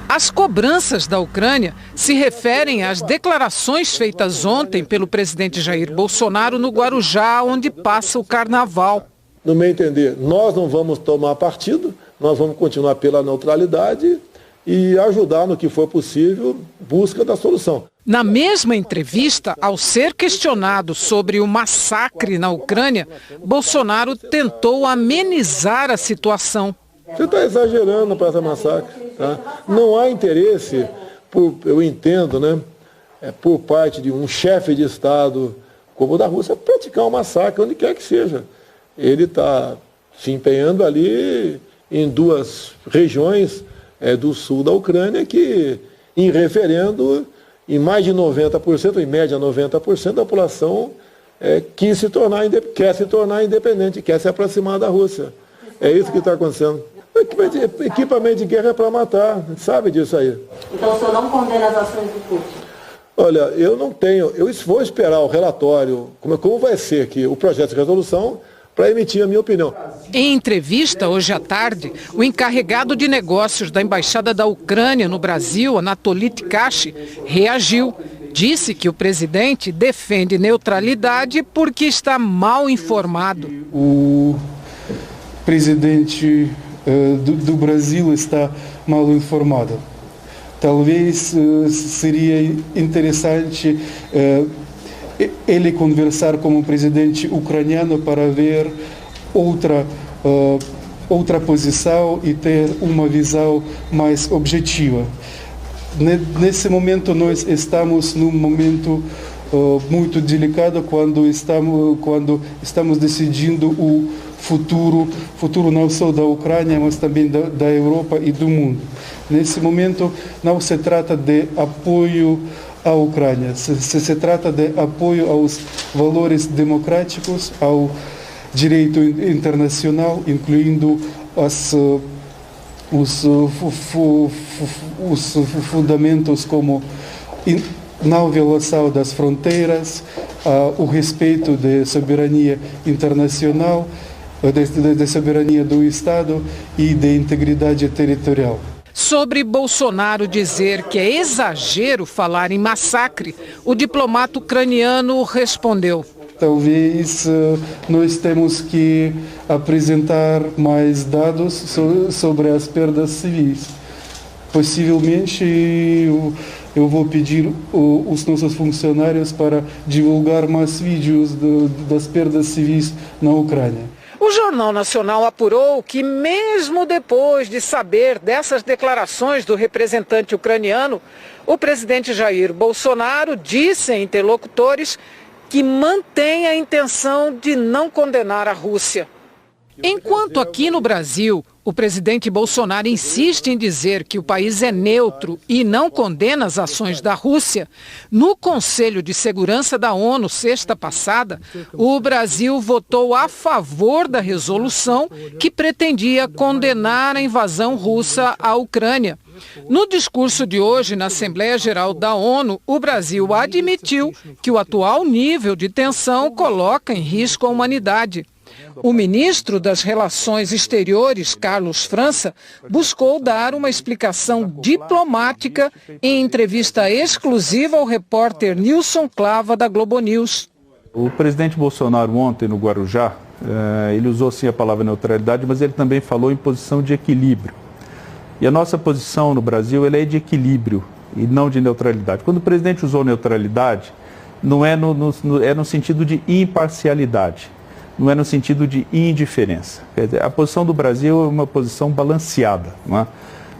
[SPEAKER 22] As cobranças da Ucrânia se referem às declarações feitas ontem pelo presidente Jair Bolsonaro no Guarujá, onde passa o carnaval.
[SPEAKER 23] No meu entender, nós não vamos tomar partido, nós vamos continuar pela neutralidade e ajudar no que for possível, busca da solução.
[SPEAKER 22] Na mesma entrevista, ao ser questionado sobre o massacre na Ucrânia, Bolsonaro tentou amenizar a situação.
[SPEAKER 23] Você está exagerando para essa massacre. Tá? Não há interesse, eu entendo, né, por parte de um chefe de Estado como o da Rússia, praticar um massacre onde quer que seja. Ele está se empenhando ali em duas regiões do sul da Ucrânia que, em referendo, em mais de 90%, em média 90% da população quer se tornar independente, quer se aproximar da Rússia. É isso que está acontecendo. Equipamento de guerra é para matar, sabe disso aí.
[SPEAKER 24] Então o senhor não condena as ações do Putin?
[SPEAKER 23] Olha, eu não tenho, eu vou esperar o relatório, como vai ser aqui o projeto de resolução, para emitir a minha opinião.
[SPEAKER 22] Em entrevista hoje à tarde, o encarregado de negócios da Embaixada da Ucrânia no Brasil, Anatoly Tkach, reagiu. Disse que o presidente defende neutralidade porque está mal informado.
[SPEAKER 21] O presidente do Brasil está mal informado. Talvez seria interessante ele conversar com o presidente ucraniano para ver outra posição e ter uma visão mais objetiva. Nesse momento nós estamos num momento muito delicado quando estamos decidindo o futuro não só da Ucrânia, mas também da Europa e do mundo. Nesse momento não se trata de apoio à Ucrânia, se trata de apoio aos valores democráticos, ao direito internacional, incluindo os fundamentos como não violação das fronteiras, o respeito da soberania internacional, da soberania do Estado e da integridade territorial.
[SPEAKER 22] Sobre Bolsonaro dizer que é exagero falar em massacre, o diplomata ucraniano respondeu:
[SPEAKER 21] talvez nós temos que apresentar mais dados sobre as perdas civis. Possivelmente eu vou pedir os nossos funcionários para divulgar mais vídeos das perdas civis na Ucrânia.
[SPEAKER 22] O Jornal Nacional apurou que, mesmo depois de saber dessas declarações do representante ucraniano, o presidente Jair Bolsonaro disse a interlocutores que mantém a intenção de não condenar a Rússia. Enquanto aqui no Brasil, o presidente Bolsonaro insiste em dizer que o país é neutro e não condena as ações da Rússia, no Conselho de Segurança da ONU, sexta passada, o Brasil votou a favor da resolução que pretendia condenar a invasão russa à Ucrânia. No discurso de hoje na Assembleia Geral da ONU, o Brasil admitiu que o atual nível de tensão coloca em risco a humanidade. O ministro das Relações Exteriores, Carlos França, buscou dar uma explicação diplomática em entrevista exclusiva ao repórter Nilson Clava, da Globo News.
[SPEAKER 3] O presidente Bolsonaro ontem no Guarujá, ele usou sim a palavra neutralidade, mas ele também falou em posição de equilíbrio. E a nossa posição no Brasil ela é de equilíbrio e não de neutralidade. Quando o presidente usou neutralidade, não é no sentido de imparcialidade, não é no sentido de indiferença. Quer dizer, a posição do Brasil é uma posição balanceada. Não é?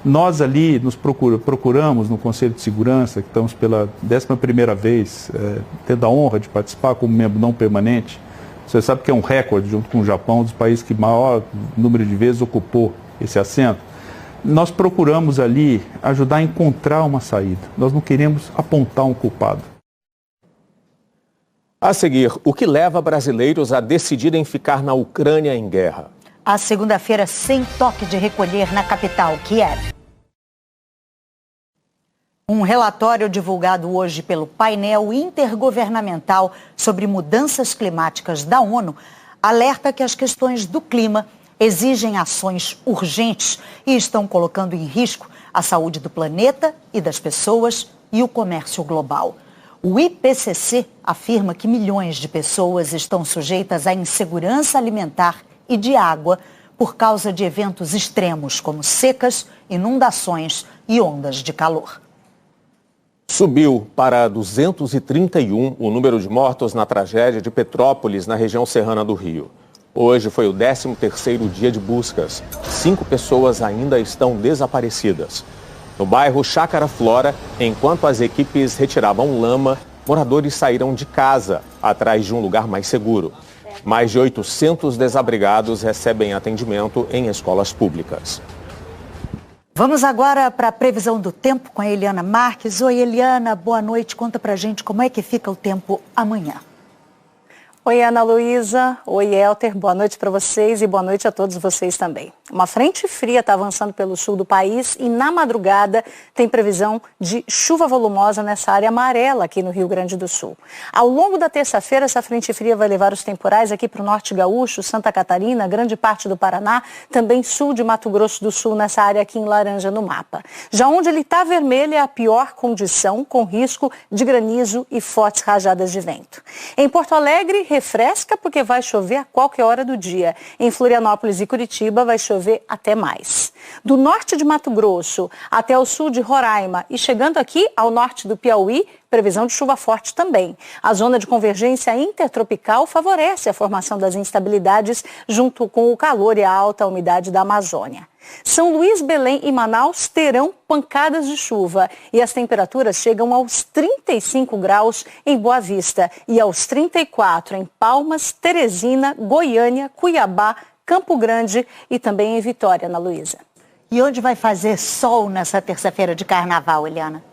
[SPEAKER 3] Nós ali nos procuramos no Conselho de Segurança, que estamos pela 11ª vez, tendo a honra de participar como membro não permanente. Você sabe que é um recorde, junto com o Japão, dos países que maior número de vezes ocupou esse assento. Nós procuramos ali ajudar a encontrar uma saída. Nós não queremos apontar um culpado.
[SPEAKER 2] A seguir, o que leva brasileiros a decidirem ficar na Ucrânia em guerra?
[SPEAKER 1] A segunda-feira sem toque de recolher na capital, Kiev. Um relatório divulgado hoje pelo painel intergovernamental sobre mudanças climáticas da ONU alerta que as questões do clima exigem ações urgentes e estão colocando em risco a saúde do planeta e das pessoas e o comércio global. O IPCC afirma que milhões de pessoas estão sujeitas à insegurança alimentar e de água por causa de eventos extremos como secas, inundações e ondas de calor.
[SPEAKER 2] Subiu para 231 o número de mortos na tragédia de Petrópolis, na região serrana do Rio. Hoje foi o 13º dia de buscas. 5 pessoas ainda estão desaparecidas. No bairro Chácara Flora, enquanto as equipes retiravam lama, moradores saíram de casa, atrás de um lugar mais seguro. Mais de 800 desabrigados recebem atendimento em escolas públicas.
[SPEAKER 1] Vamos agora para a previsão do tempo com a Eliana Marques. Oi, Eliana, boa noite. Conta pra gente como é que fica o tempo amanhã.
[SPEAKER 4] Oi, Ana Luísa. Oi, Elter. Boa noite para vocês e boa noite a todos vocês também. Uma frente fria está avançando pelo sul do país e na madrugada tem previsão de chuva volumosa nessa área amarela aqui no Rio Grande do Sul. Ao longo da terça-feira, essa frente fria vai levar os temporais aqui para o norte gaúcho, Santa Catarina, grande parte do Paraná, também sul de Mato Grosso do Sul, nessa área aqui em laranja no mapa. Já onde ele está vermelho é a pior condição, com risco de granizo e fortes rajadas de vento. Em Porto Alegre, refresca porque vai chover a qualquer hora do dia. Em Florianópolis e Curitiba vai chover até mais. Do norte de Mato Grosso até o sul de Roraima e chegando aqui ao norte do Piauí, previsão de chuva forte também. A zona de convergência intertropical favorece a formação das instabilidades junto com o calor e a alta umidade da Amazônia. São Luís, Belém e Manaus terão pancadas de chuva e as temperaturas chegam aos 35 graus em Boa Vista e aos 34 em Palmas, Teresina, Goiânia, Cuiabá, Campo Grande e também em Vitória, Ana Luísa.
[SPEAKER 1] E onde vai fazer sol nessa terça-feira de carnaval, Eliana?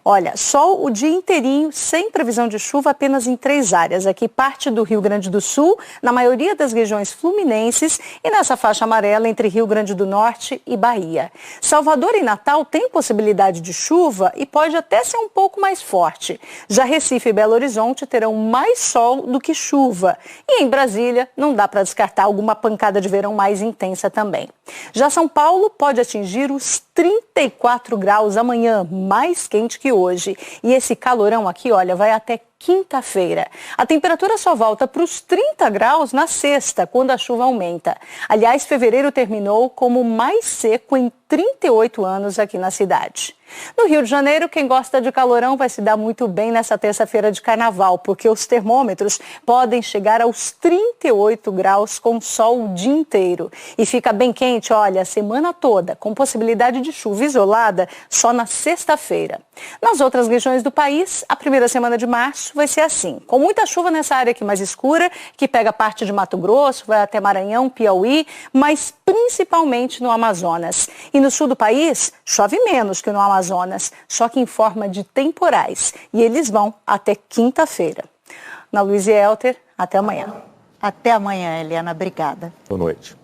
[SPEAKER 4] Olha, sol o dia inteirinho, sem previsão de chuva, apenas em 3 áreas. Aqui parte do Rio Grande do Sul, na maioria das regiões fluminenses e nessa faixa amarela entre Rio Grande do Norte e Bahia. Salvador e Natal tem possibilidade de chuva e pode até ser um pouco mais forte. Já Recife e Belo Horizonte terão mais sol do que chuva. E em Brasília não dá para descartar alguma pancada de verão mais intensa também. Já São Paulo pode atingir os 34 graus amanhã, mais quente que hoje. E esse calorão aqui, olha, vai até quinta-feira. A temperatura só volta para os 30 graus na sexta, quando a chuva aumenta. Aliás, fevereiro terminou como o mais seco em 38 anos aqui na cidade. No Rio de Janeiro, quem gosta de calorão vai se dar muito bem nessa terça-feira de carnaval, porque os termômetros podem chegar aos 38 graus com sol o dia inteiro. E fica bem quente, olha, a semana toda, com possibilidade de chuva isolada só na sexta-feira. Nas outras regiões do país, a primeira semana de março vai ser assim, com muita chuva nessa área aqui mais escura, que pega parte de Mato Grosso, vai até Maranhão, Piauí, mas principalmente no Amazonas. E no sul do país, chove menos que no Amazonas, só que em forma de temporais. E eles vão até quinta-feira. Ana Luísa e Elter, até amanhã.
[SPEAKER 1] Até amanhã, Eliana. Obrigada.
[SPEAKER 2] Boa noite.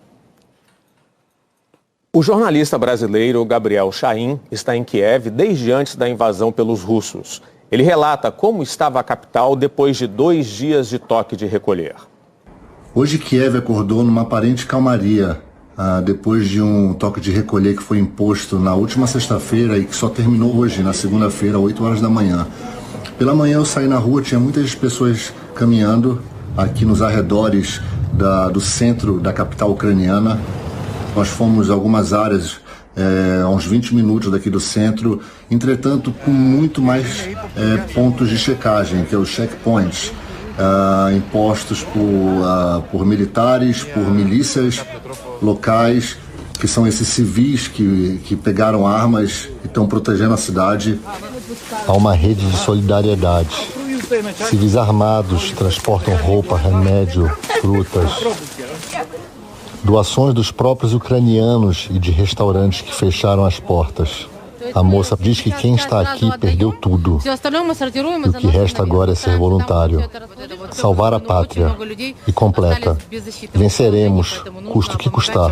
[SPEAKER 2] O jornalista brasileiro Gabriel Chain está em Kiev desde antes da invasão pelos russos. Ele relata como estava a capital depois de 2 dias de toque de recolher.
[SPEAKER 5] Hoje Kiev acordou numa aparente calmaria, depois de um toque de recolher que foi imposto na última sexta-feira e que só terminou hoje, na segunda-feira, 8 horas da manhã. Pela manhã eu saí na rua, tinha muitas pessoas caminhando aqui nos arredores do centro da capital ucraniana. Nós fomos a algumas áreas, a uns 20 minutos daqui do centro, entretanto com muito mais pontos de checagem, que é os checkpoints, impostos por militares, por milícias locais, que são esses civis que pegaram armas e estão protegendo a cidade. Há uma rede de solidariedade. Civis armados transportam roupa, remédio, frutas. Doações dos próprios ucranianos e de restaurantes que fecharam as portas. A moça diz que quem está aqui perdeu tudo. E o que resta agora é ser voluntário. Salvar a pátria. E completa. Venceremos, custe o que custar.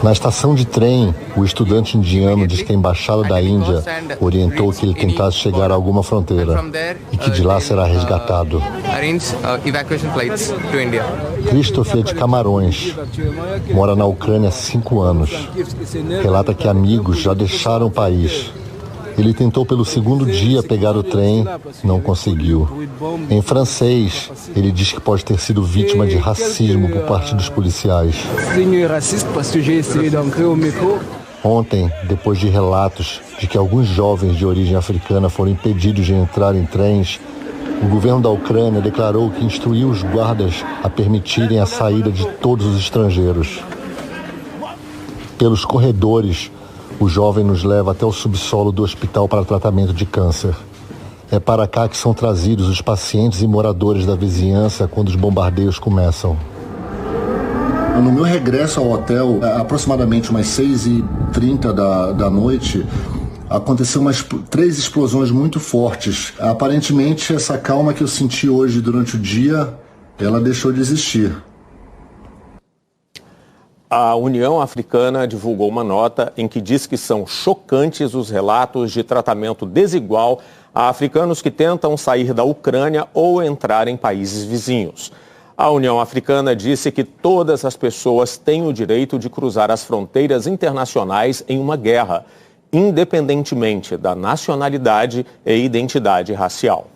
[SPEAKER 5] Na estação de trem, o estudante indiano diz que a embaixada da Índia orientou que ele tentasse chegar a alguma fronteira e que de lá será resgatado. Christopher é de Camarões, mora na Ucrânia há 5 anos. Relata que amigos já deixaram o país. Ele tentou pelo segundo dia pegar o trem, não conseguiu. Em francês, ele diz que pode ter sido vítima de racismo por parte dos policiais. Ontem, depois de relatos de que alguns jovens de origem africana foram impedidos de entrar em trens, o governo da Ucrânia declarou que instruiu os guardas a permitirem a saída de todos os estrangeiros. Pelos corredores, o jovem nos leva até o subsolo do hospital para tratamento de câncer. É para cá que são trazidos os pacientes e moradores da vizinhança quando os bombardeios começam. No meu regresso ao hotel, aproximadamente umas 6h30 da noite, aconteceu 3 explosões muito fortes. Aparentemente, essa calma que eu senti hoje durante o dia, ela deixou de existir.
[SPEAKER 2] A União Africana divulgou uma nota em que diz que são chocantes os relatos de tratamento desigual a africanos que tentam sair da Ucrânia ou entrar em países vizinhos. A União Africana disse que todas as pessoas têm o direito de cruzar as fronteiras internacionais em uma guerra, independentemente da nacionalidade e identidade racial.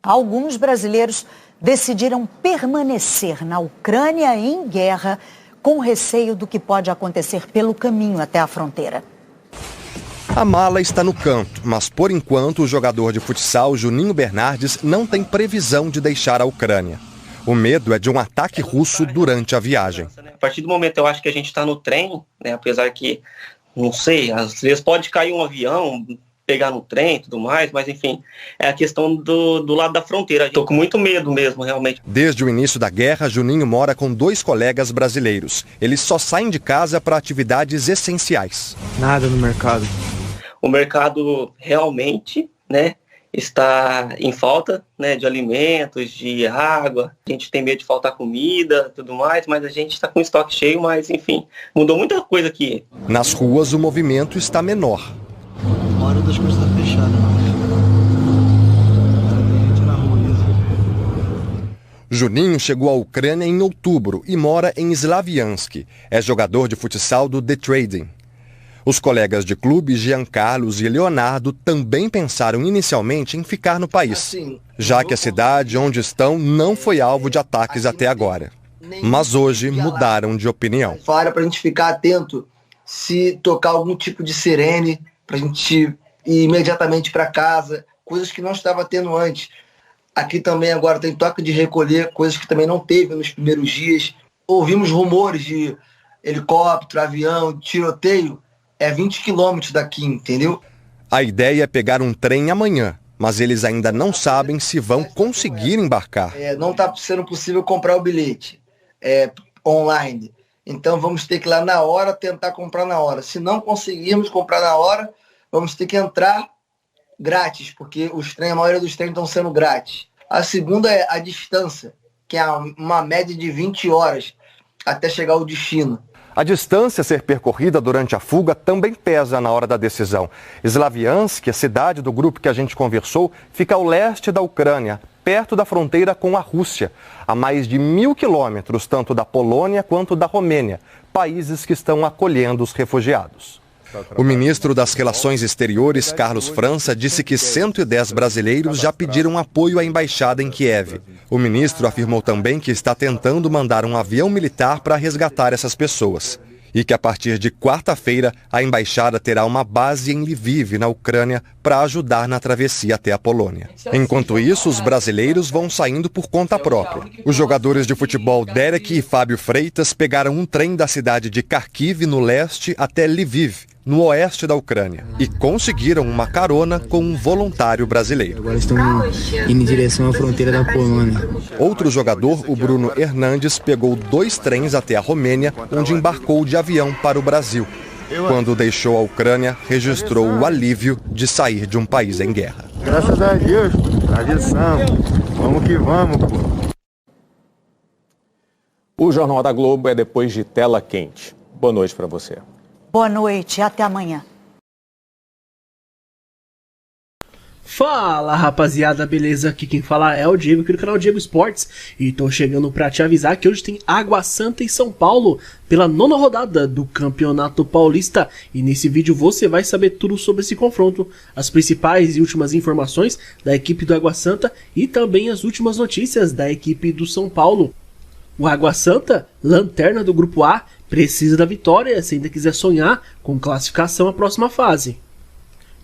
[SPEAKER 1] Alguns brasileiros decidiram permanecer na Ucrânia em guerra, com receio do que pode acontecer pelo caminho até a fronteira.
[SPEAKER 6] A mala está no canto, mas por enquanto o jogador de futsal Juninho Bernardes não tem previsão de deixar a Ucrânia. O medo é de um ataque russo durante a viagem.
[SPEAKER 7] A partir do momento eu acho que a gente está no trem, né, apesar que, não sei, às vezes pode cair um avião, pegar no trem e tudo mais, mas enfim, é a questão do lado da fronteira. Estou com muito medo mesmo, realmente.
[SPEAKER 6] Desde o início da guerra, Juninho mora com 2 colegas brasileiros. Eles só saem de casa para atividades essenciais.
[SPEAKER 7] Nada no mercado. O mercado realmente, né, está em falta, né, de alimentos, de água. A gente tem medo de faltar comida, tudo mais, mas a gente está com o estoque cheio, mas enfim, mudou muita coisa aqui.
[SPEAKER 6] Nas ruas o movimento está menor.
[SPEAKER 11] A hora das coisas está fechada,
[SPEAKER 6] Juninho chegou à Ucrânia em outubro e mora em Slaviansk. É jogador de futsal do The Trading. Os colegas de clube Jean Carlos e Leonardo também pensaram inicialmente em ficar no país, já que a cidade onde estão não foi alvo de ataques até agora. Mas hoje mudaram de opinião.
[SPEAKER 8] Falaram para a gente ficar atento se tocar algum tipo de sirene, para a gente ir imediatamente para casa, coisas que não estava tendo antes. Aqui também agora tem toque de recolher, coisas que também não teve nos primeiros dias. Ouvimos rumores de helicóptero, avião, tiroteio, 20 quilômetros daqui, entendeu?
[SPEAKER 6] A ideia é pegar um trem amanhã, mas eles ainda não sabem se vão conseguir embarcar.
[SPEAKER 8] Não está sendo possível comprar o bilhete online. Então vamos ter que ir lá na hora tentar comprar na hora. Se não conseguirmos comprar na hora, vamos ter que entrar grátis, porque a maioria dos trens estão sendo grátis. A segunda é a distância, que é uma média de 20 horas até chegar ao destino.
[SPEAKER 6] A distância a ser percorrida durante a fuga também pesa na hora da decisão. Slaviansk, a cidade do grupo que a gente conversou, fica ao leste da Ucrânia, perto da fronteira com a Rússia, a mais de 1.000 quilômetros, tanto da Polônia quanto da Romênia, países que estão acolhendo os refugiados. O ministro das Relações Exteriores, Carlos França, disse que 110 brasileiros já pediram apoio à embaixada em Kiev. O ministro afirmou também que está tentando mandar um avião militar para resgatar essas pessoas. E que a partir de quarta-feira a embaixada terá uma base em Lviv, na Ucrânia, para ajudar na travessia até a Polônia. Enquanto isso, os brasileiros vão saindo por conta própria. Os jogadores de futebol Derek e Fábio Freitas pegaram um trem da cidade de Kharkiv, no leste, até Lviv, no oeste da Ucrânia, e conseguiram uma carona com um voluntário brasileiro.
[SPEAKER 9] Agora estamos indo em direção à fronteira da Polônia.
[SPEAKER 6] Outro jogador, o Bruno Hernandes, pegou 2 trens até a Romênia, onde embarcou de avião para o Brasil. Quando deixou a Ucrânia, registrou o alívio de sair de um país em guerra.
[SPEAKER 23] Graças a Deus, tradição. Vamos que vamos, pô.
[SPEAKER 2] O Jornal da Globo é depois de Tela Quente. Boa noite para você.
[SPEAKER 1] Boa noite, até amanhã.
[SPEAKER 10] Fala rapaziada, beleza? Aqui quem fala é o Diego, aqui do canal Diego Esportes. E tô chegando pra te avisar que hoje tem Água Santa em São Paulo, pela 9ª rodada do Campeonato Paulista. E nesse vídeo você vai saber tudo sobre esse confronto, as principais e últimas informações da equipe do Água Santa e também as últimas notícias da equipe do São Paulo. O Água Santa, lanterna do Grupo A, precisa da vitória se ainda quiser sonhar com classificação à próxima fase.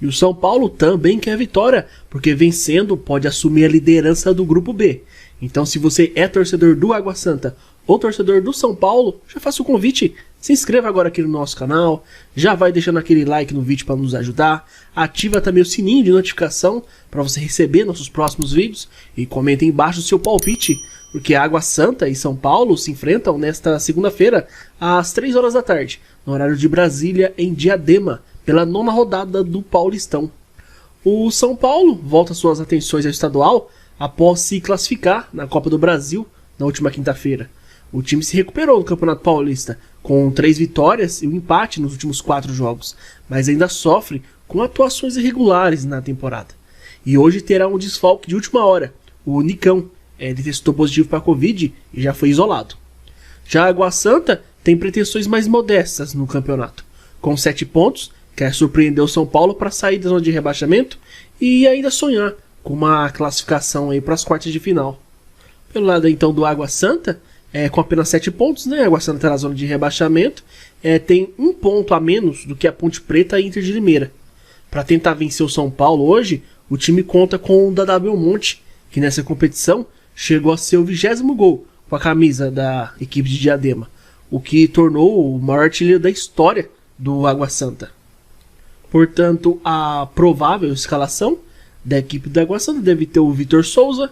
[SPEAKER 10] E o São Paulo também quer vitória, porque vencendo pode assumir a liderança do Grupo B. Então se você é torcedor do Água Santa ou torcedor do São Paulo, já faça o convite, se inscreva agora aqui no nosso canal, já vai deixando aquele like no vídeo para nos ajudar, ativa também o sininho de notificação para você receber nossos próximos vídeos e comenta aí embaixo o seu palpite, porque Água Santa e São Paulo se enfrentam nesta segunda-feira às 3 horas da tarde, no horário de Brasília, em Diadema, pela 9ª rodada do Paulistão. O São Paulo volta suas atenções ao estadual após se classificar na Copa do Brasil na última quinta-feira. O time se recuperou no Campeonato Paulista, com 3 vitórias e um empate nos últimos 4 jogos, mas ainda sofre com atuações irregulares na temporada. E hoje terá um desfalque de última hora, o Nicão. Ele testou positivo para a Covid e já foi isolado. Já a Água Santa tem pretensões mais modestas no campeonato. Com 7 pontos, quer surpreender o São Paulo para sair da zona de rebaixamento e ainda sonhar com uma classificação para as quartas de final. Pelo lado então do Água Santa, com apenas 7 pontos, né? A Água Santa está na zona de rebaixamento, tem 1 ponto a menos do que a Ponte Preta e Inter de Limeira. Para tentar vencer o São Paulo hoje, o time conta com o Dadá Belmonte, que nessa competição chegou a ser o 20º gol com a camisa da equipe de Diadema, o que tornou o maior artilheiro da história do Água Santa. Portanto, a provável escalação da equipe do Água Santa deve ter o Vitor Souza,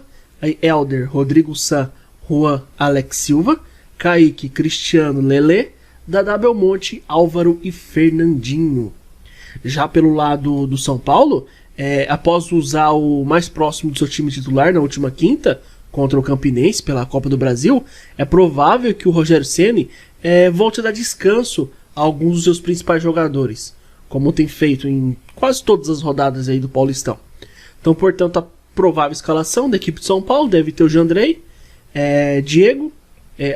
[SPEAKER 10] Helder, Rodrigo San, Juan, Alex Silva, Kaique, Cristiano, Lelê, Dadá Belmonte, Álvaro e Fernandinho. Já pelo lado do São Paulo, após usar o mais próximo do seu time titular na última quinta, contra o Campinense pela Copa do Brasil, é provável que o Rogério Ceni volte a dar descanso a alguns dos seus principais jogadores, como tem feito em quase todas as rodadas aí do Paulistão. Então, portanto, a provável escalação da equipe de São Paulo deve ter o Jandrei, Diego,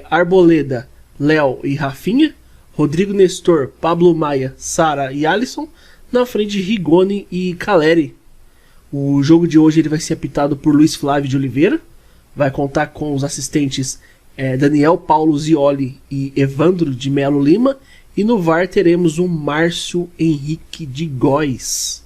[SPEAKER 10] Arboleda, Léo e Rafinha, Rodrigo Nestor, Pablo Maia, Sara e Alisson, na frente de Rigoni e Caleri. O jogo de hoje ele vai ser apitado por Luiz Flávio de Oliveira, vai contar com os assistentes Daniel Paulo Zioli e Evandro de Melo Lima, e no VAR teremos o Márcio Henrique de Góes.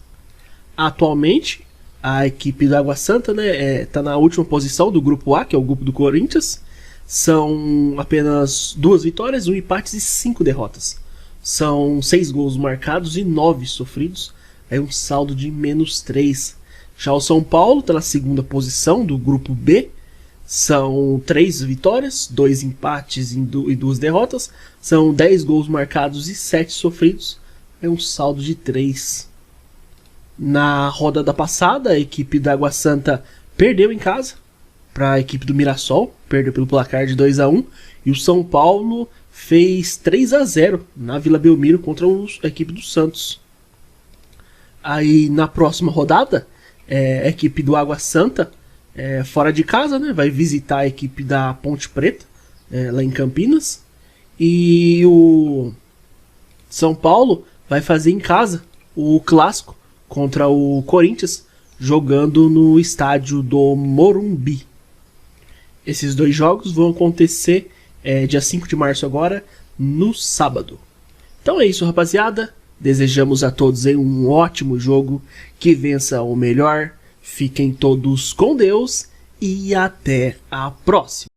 [SPEAKER 10] Atualmente, a equipe do Água Santa está na última posição do Grupo A, que é o grupo do Corinthians. São apenas 2 vitórias, 1 empate e 5 derrotas. São 6 gols marcados e 9 sofridos. É um saldo de -3. Já o São Paulo está na 2ª posição do Grupo B. São 3 vitórias, 2 empates e 2 derrotas. São 10 gols marcados e 7 sofridos. É um saldo de 3. Na rodada passada, a equipe da Água Santa perdeu em casa para a equipe do Mirassol. Perdeu pelo placar de 2-1. E o São Paulo fez 3-0 na Vila Belmiro contra a equipe do Santos. Aí na próxima rodada, a equipe do Água Santa fora de casa, né? Vai visitar a equipe da Ponte Preta, lá em Campinas. E o São Paulo vai fazer em casa o clássico contra o Corinthians, jogando no estádio do Morumbi. Esses 2 jogos vão acontecer dia 5 de março agora, no sábado. Então é isso, rapaziada. Desejamos a todos aí um ótimo jogo, que vença o melhor. Fiquem todos com Deus e até a próxima.